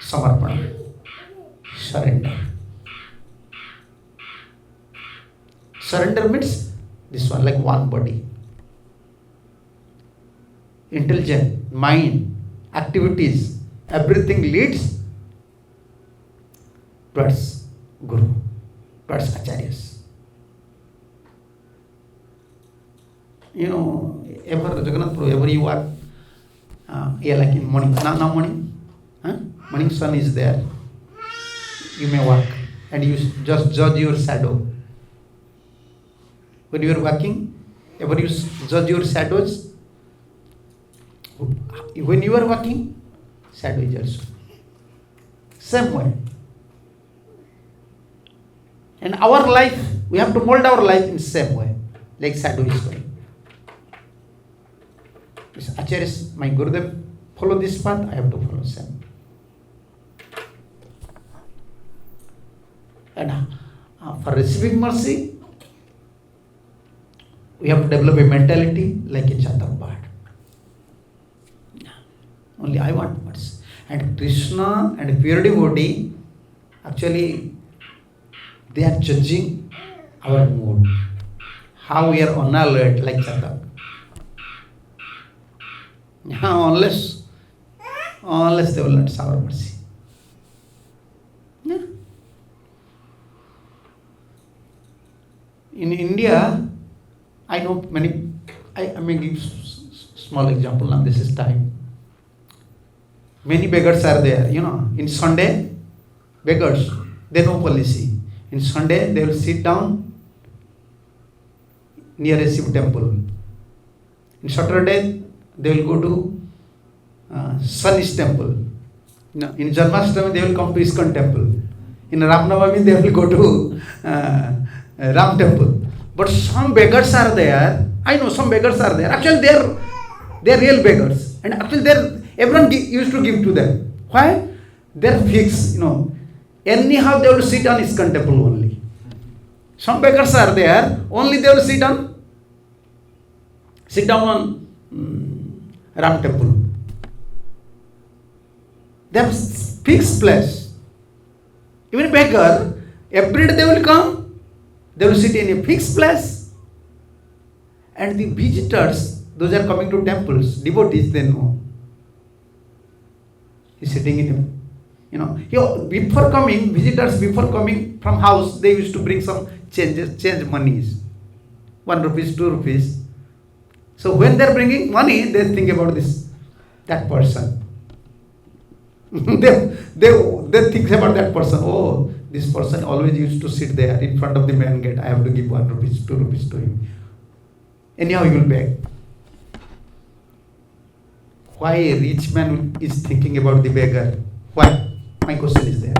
Samarpana. Surrender. Surrender means this one, like one body. Intelligent, mind, activities, everything leads towards Guru, towards Acharyas. Jagannath Prabhu, ever you walk, like in morning, now morning, morning sun is there. You may walk and you just judge your shadow. When you are walking, ever you judge your shadows? When you are walking, shadow is also. Same way. And our life, we have to mold our life in same way, like shadow is going. Acharya, my Gurudev, follow this path, I have to follow same. And for receiving mercy, we have to develop a mentality like a Chatak bird. Only I want mercy. And Krishna and pure devotee, actually, they are judging our mood. How we are on alert like Chatak. Unless unless they will not shower mercy. Yeah. In India, I know many, I may give small example now, this is time. Many beggars are there, in Sunday, beggars, they know policy. In Sunday, they will sit down near a Shiv temple. In Saturday, they will go to Shani's temple. In Janmashtami, they will come to Iskon temple. In Ramnavami, they will go to Ram temple. But some beggars are there. I know some beggars are there. Actually, they are real beggars. And actually, everyone used to give to them. Why? They are fixed, Anyhow, they will sit on Iskon temple only. Some beggars are there. Only they will sit down on Ram temple. They have fixed place. Even beggar, every day they will come. They will sit in a fixed place. And the visitors, those are coming to temples, devotees, they know. He's sitting in before coming, visitors before coming from house, they used to bring some change monies. 1 rupees, 2 rupees. So when they're bringing money, they think about that person. they think about that person. Oh, this person always used to sit there in front of the main gate. I have to give 1 rupees, 2 rupees to him. Anyhow, he will beg. Why a rich man is thinking about the beggar? Why? My question is there.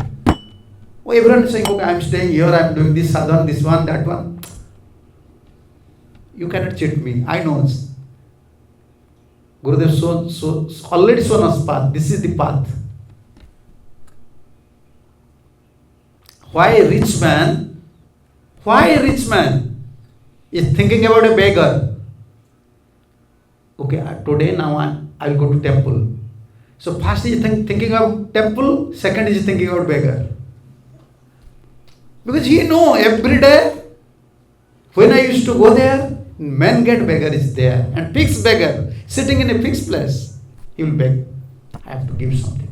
Oh, everyone is saying, okay, I am staying here, I am doing this sadhana, this one, that one. You cannot cheat me. I know. Gurudev already shown us path. This is the path. Why a rich man is thinking about a beggar? Okay, today now I will go to temple. So first he is thinking about temple, second is thinking about beggar. Because he know every day when I used to go there, main gate beggar is there and fixed beggar sitting in a fixed place. He will beg, I have to give something.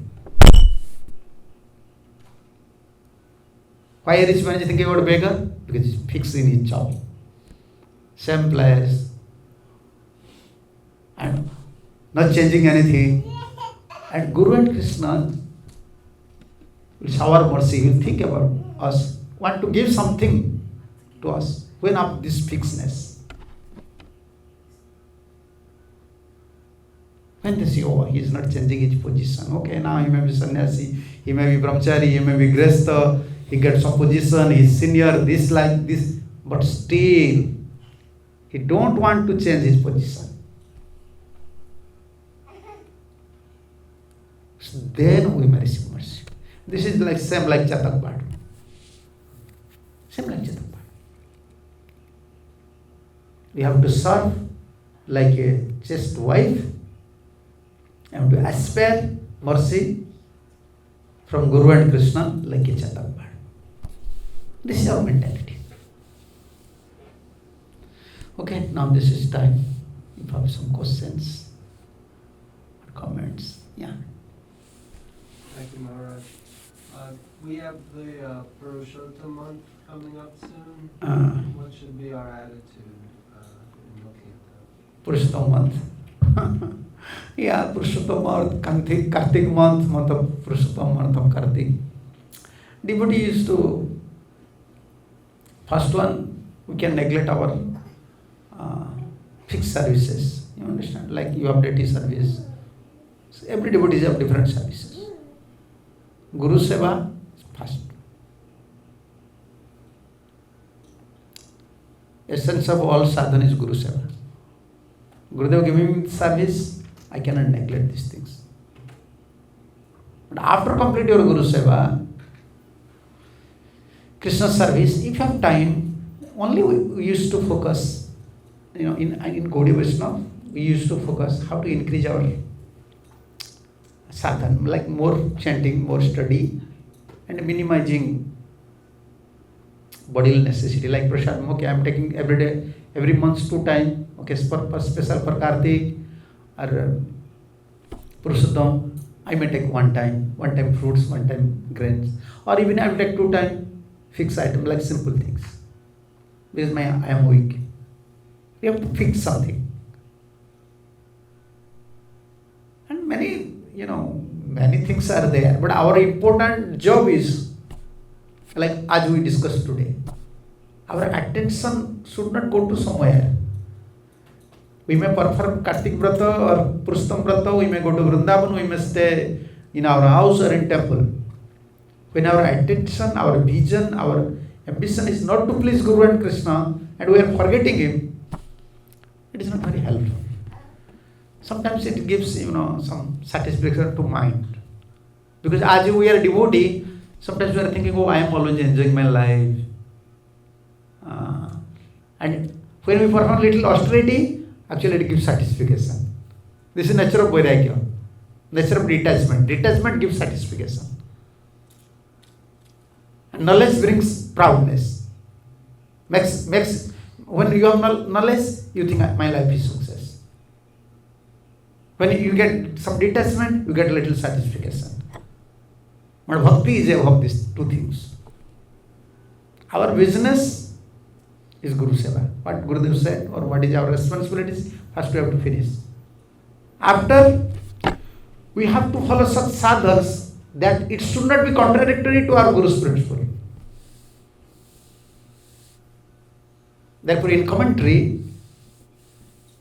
Why a rich man is thinking about a beggar? Because he's fixed in his job. Same place and not changing anything. And Guru and Krishna will shower mercy, will think about us, want to give something to us when of this fixedness. When they see, oh, he is not changing his position. Okay, now he may be sannyasi, he may be brahmachari, he may be gresta, he gets some position, he is senior, this like this, but still, he don't want to change his position. So then we may receive mercy. This is like same like Chatak Bhat. Same like Chatak Bhat. We have to serve like a chaste wife. And to aspire mercy from Guru and Krishna like a Chatak Bhat. This is our mentality. Okay, now this is time. If you have some questions or comments, yeah. Thank you, Maharaj. We have the Purushottam month coming up soon. What should be our attitude in looking at that? Purushottam month. Yeah, Purushottam month, Kartik month of Purushottam month of Kartik. Devotee used to, first one, we can neglect our fixed services. You understand? Like you have deity service. So every devotee have different services. Guru Seva, first. Essence of all sadhana is Guru Seva. Gurudev giving me service, I cannot neglect these things. But after complete your Guru Seva, Krishna service, if you have time, only we used to focus, in Gaudiya Vaishnava, we used to focus how to increase our sadhana, like more chanting, more study, and minimizing bodily necessity, like prashadam. Okay, I am taking every day, every month 2 times, okay, special for Kartik or Purushottam, I may take one time fruits, one time grains, or even I will take 2 times fixed item, like simple things. Because I am weak. We have to fix something. And many things are there, but our important job is, like as we discussed today, our attention should not go to somewhere. We may perform Kartik Vrata or Purushottam Vrata, we may go to Vrindavan, we may stay in our house or in temple. When our attention, our vision, our ambition is not to please Guru and Krishna, and we are forgetting him, it is not very helpful. Sometimes it gives, some satisfaction to mind. Because as we are devotee, sometimes we are thinking, I am always enjoying my life. And when we perform little austerity, actually it gives satisfaction. This is nature of Vairagya, nature of detachment. Detachment gives satisfaction. And knowledge brings proudness. Makes when you have knowledge, you think my life is success. When you get some detachment, you get a little satisfaction. But bhakti is above these 2 things. Our business is Guru Seva. What Gurudev said, or what is our responsibilities, first we have to finish. After, we have to follow such sadhas that it should not be contradictory to our Guru's principle. Therefore, in commentary,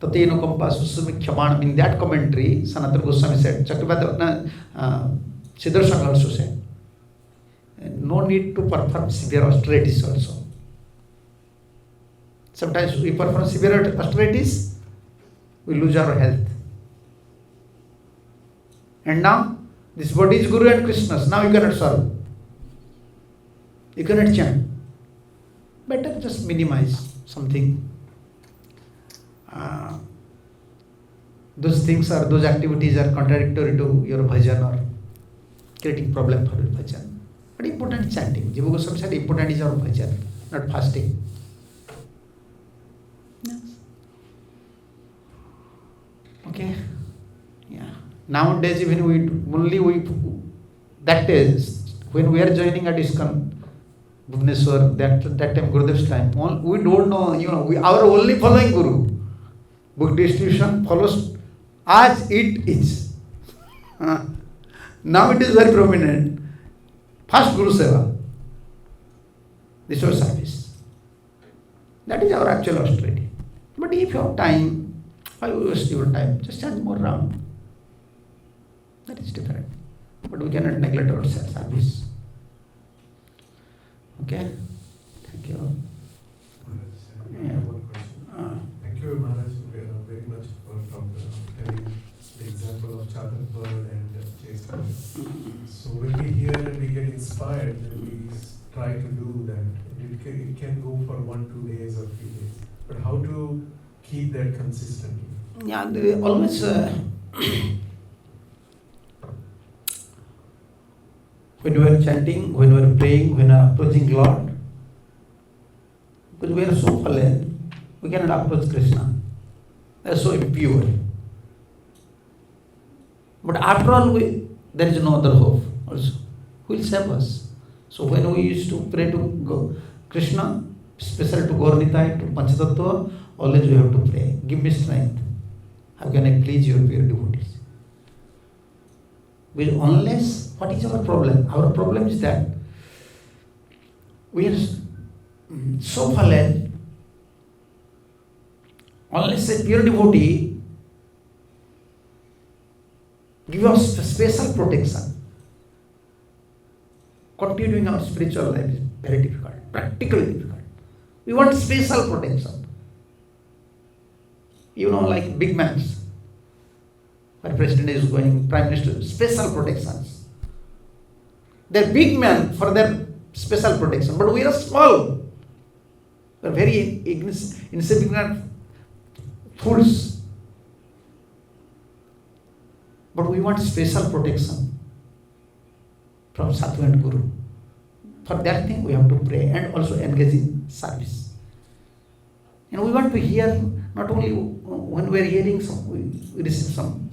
Tateno Kampa Susumi Kyaman, in that commentary, Sanatana Goswami said, Chakravarti Siddharshan also said, no need to perform severe austerities also. Sometimes we perform severe austerities, we lose our health. And now, this body is Guru and Krishna's, now you cannot serve. You cannot chant. Better just minimize something. Those things or those activities are contradictory to your bhajan or creating problem for your bhajan. But important is chanting. Jiva Goswami said important is our bhajan, not fasting. Yes. Okay? Yeah. Nowadays, even that is, when we are joining at ISKCON, Bhubaneswar, that time, Gurudev's time, we don't know, we are only following Guru. Book distribution follows as it is. Now it is very prominent. First Guru Seva. This was service. That is our actual austerity. But if you have time, why waste your time? Just stand more round. That is different. But we cannot neglect our service. Okay? Thank you. Yeah. One question. Thank you, Maharaj, very much for telling the example of Chatak bird and chase bird. So when we hear and we get inspired, then we try to do that. It can go for 1-2 days or 3 days. But how to keep that consistently? Yeah, always when we are chanting, when we are praying, when we are approaching Lord, because we are so fallen, we cannot approach Krishna. They are so impure. But after all, there is no other hope also. Who will save us? So when we used to pray to Krishna, special to Gaurnitai, to Panchatattva, always we have to pray, give me strength. How can I please your pure devotees? Because unless, what is our problem? Our problem is that we are so fallen, unless a pure devotee give us special protection, continuing our spiritual life is very difficult, practically difficult. We want special protection. Like big men, where president is going, prime minister, special protections. They are big men for their special protection, but we are small. We are very insignificant fools. But we want special protection from Sadhu and Guru. For that thing we have to pray and also engage in service. And we want to hear, not only when we are hearing some, we receive some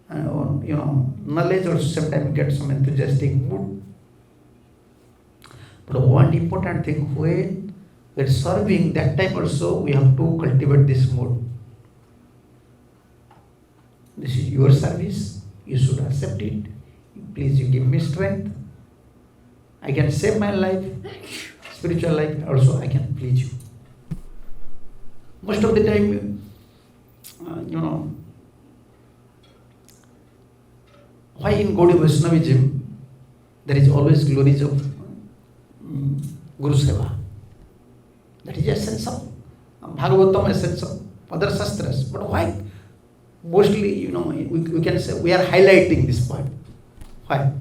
knowledge also sometimes get some enthusiastic mood. But one important thing, when we're serving, that time also we have to cultivate this mood. This is your service, you should accept it. Please, you give me strength. I can save my life, spiritual life, also I can please you. Most of the time, why in Gaudiya Vaishnavism there is always glories of Guru Seva? That is the essence of Bhagavatam, essence of other Shastras. But why? Mostly, we can say we are highlighting this part. Why?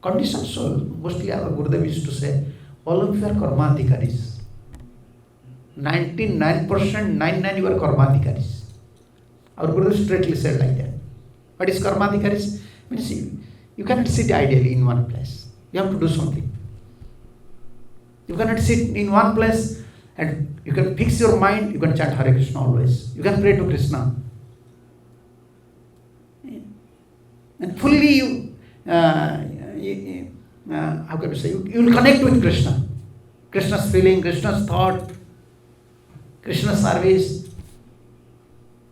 Conditioned soul, mostly our Gurudev used to say, all of you are karmadhikaris. 99% you are karmadhikaris. Our Gurudev straightly said like that. What is karmadhikaris? Means you cannot sit ideally in one place. You have to do something. You cannot sit in one place and you can fix your mind, you can chant Hare Krishna always. You can pray to Krishna. And fully how can you say, you will connect with Krishna. Krishna's feeling, Krishna's thought, Krishna's service.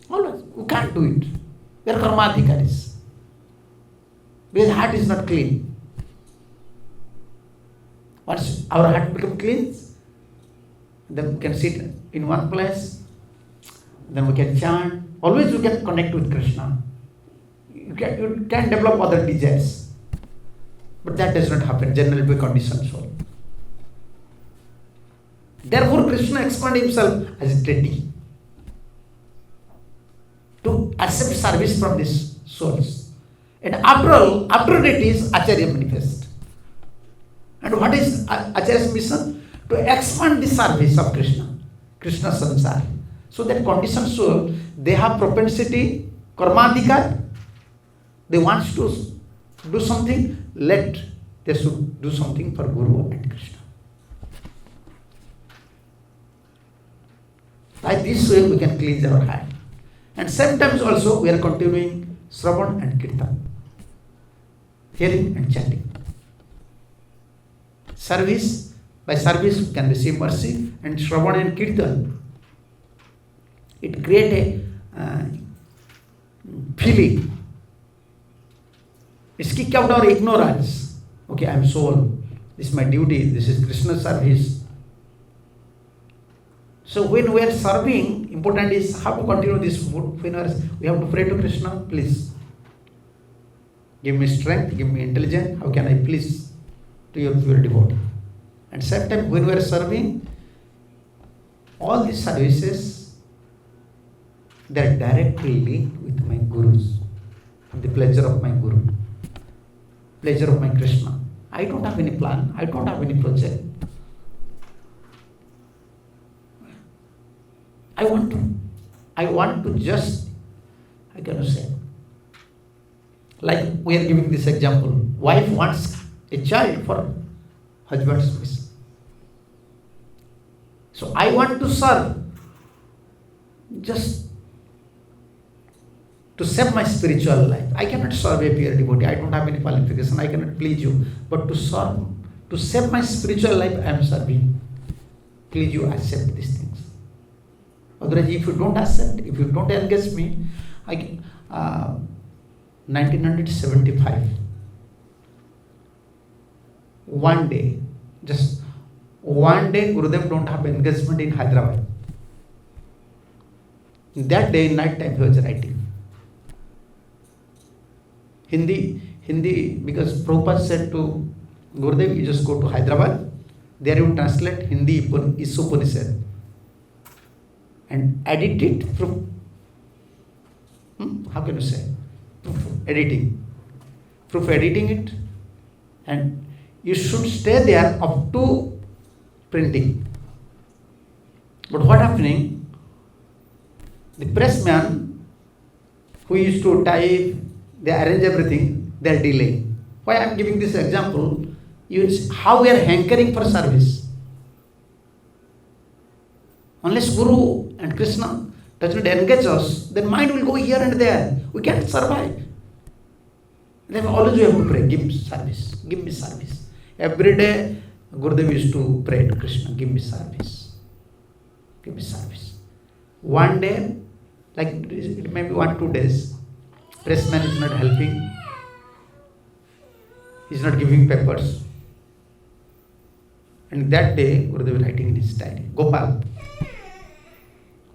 Always. You can't do it. We are karmadhikaris. Because heart is not clean. Once our heart becomes clean, then we can sit in one place, then we can chant. Always we can connect with Krishna. You can develop other desires. But that does not happen generally by conditioned soul. Therefore, Krishna expanded himself as a deity to accept service from these souls. And after deities, Acharya manifest. And what is Acharya's mission? To expand the service of Krishna, Krishna sansar. So that conditioned soul, they have propensity, karmadhikar, they want to do something, they should do something for Guru and Krishna. Like this way we can cleanse our heart. And sometimes also we are continuing Shravan and Kirtan, hearing and chanting. By service we can receive mercy, and Shravan and Kirtan, it creates a feeling. It's kick out our ignorance. Okay, I am soul. This is my duty. This is Krishna's service. So when we are serving, important is how to continue this mood. When we have to pray to Krishna, please give me strength, give me intelligence. How can I please to your pure devotee? And same time when we are serving, all these services, they are directly linked with my Gurus, the pleasure of my Guru, pleasure of my Krishna. I don't have any plan, I don't have any project. I want to just, I cannot say, like we are giving this example, wife wants a child for husband's mission. So I want to serve just to save my spiritual life. I cannot serve a pure devotee. I don't have any qualification. I cannot please you. But to serve, to save my spiritual life, I am serving. Please you accept these things. Otherwise, if you don't accept, if you don't engage me, 1975, one day, just one day, Gurudev don't have engagement in Hyderabad. That day, night time, he was writing. Hindi, because Prabhupada said to Gurudev, you just go to Hyderabad, there you translate Hindi Upanishad and edit it through, how can you say, proof editing it, and you should stay there up to printing. But what happening, the pressman who used to type, they arrange everything, they are delaying. Why I am giving this example, how we are hankering for service. Unless Guru and Krishna does not engage us, then mind will go here and there. We can't survive. Then always we have to pray, give me service, give me service. Every day, Gurudev used to pray to Krishna, give me service, give me service. One day, like it may be 1-2 days, pressman is not helping, he is not giving papers. And that day, Gurudev is writing in his diary, Gopal,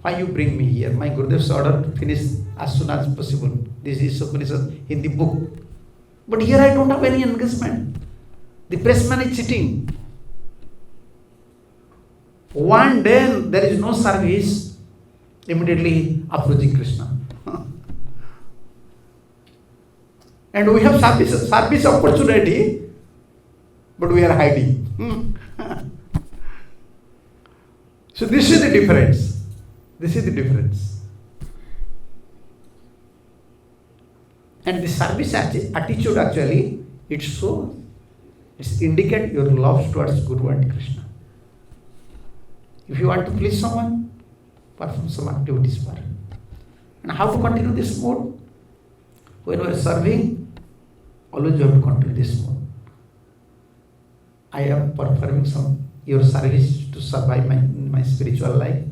why you bring me here? My Gurudev's order to finish as soon as possible. This is Upanishad in the book. But here I don't have any engagement. The pressman is sitting. One day there is no service, immediately approaching Krishna. And we have service opportunity, but we are hiding. So this is the difference. This is the difference. And the service attitude actually, it shows, it indicates your love towards Guru and Krishna. If you want to please someone, perform some activities for him. And how to continue this mode? When we are serving, always you have to continue this mode. I am performing your service to survive my spiritual life.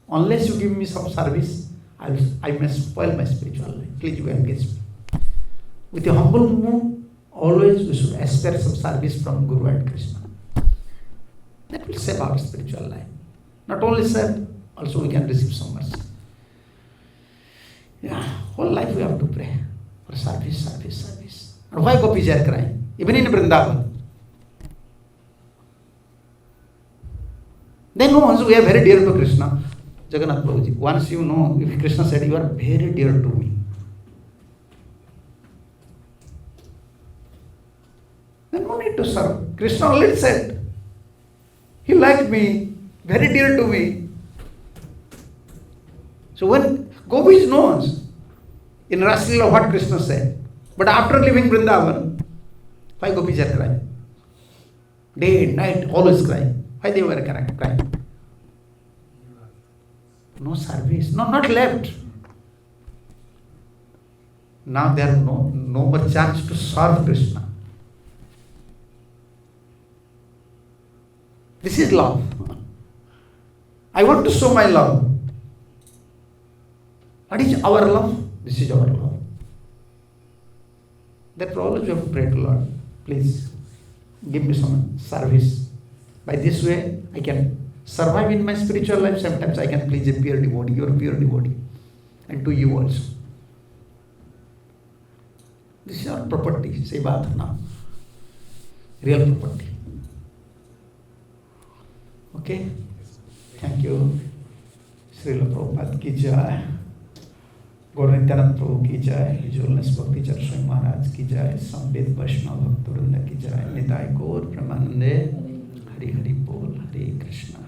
Unless you give me some service, I may spoil my spiritual life. Please you engage me. With a humble mood, always we should aspire some service from Guru and Krishna. That will save our spiritual life. Not only save, also we can receive some mercy. Yeah, whole life we have to pray for service. And why gopis are crying? Even in Vrindavan. They know also we are very dear to Krishna. Jagannath Prabhuji, once you know, if Krishna said, you are very dear to me. Then no need to serve. Krishna already said, he liked me, very dear to me. So when gopis knows, in Raslila what Krishna said, but after leaving Vrindavan, why gopis are crying? Day and night, always crying. Why they were crying? No service, not left. Now there are no more chance to serve Krishna. This is love. I want to show my love. What is our love? This is our love. Therefore always you have to pray to Lord, please give me some service. By this way I can survive in my spiritual life. Sometimes I can please a pure devotee, your pure devotee, and to you also. This is our property, say baat now. Real property. Okay? Thank you. Srila Prabhupada ki jai. Gaura Nityananda Prabhu ki jai. His Holiness Bhakti Charan Maharaj ki jai. Samved Vaishnava Bhakta Vrinda ki jai. Nitai Gaur Premanande. Hari Hari Bol. Hare Krishna.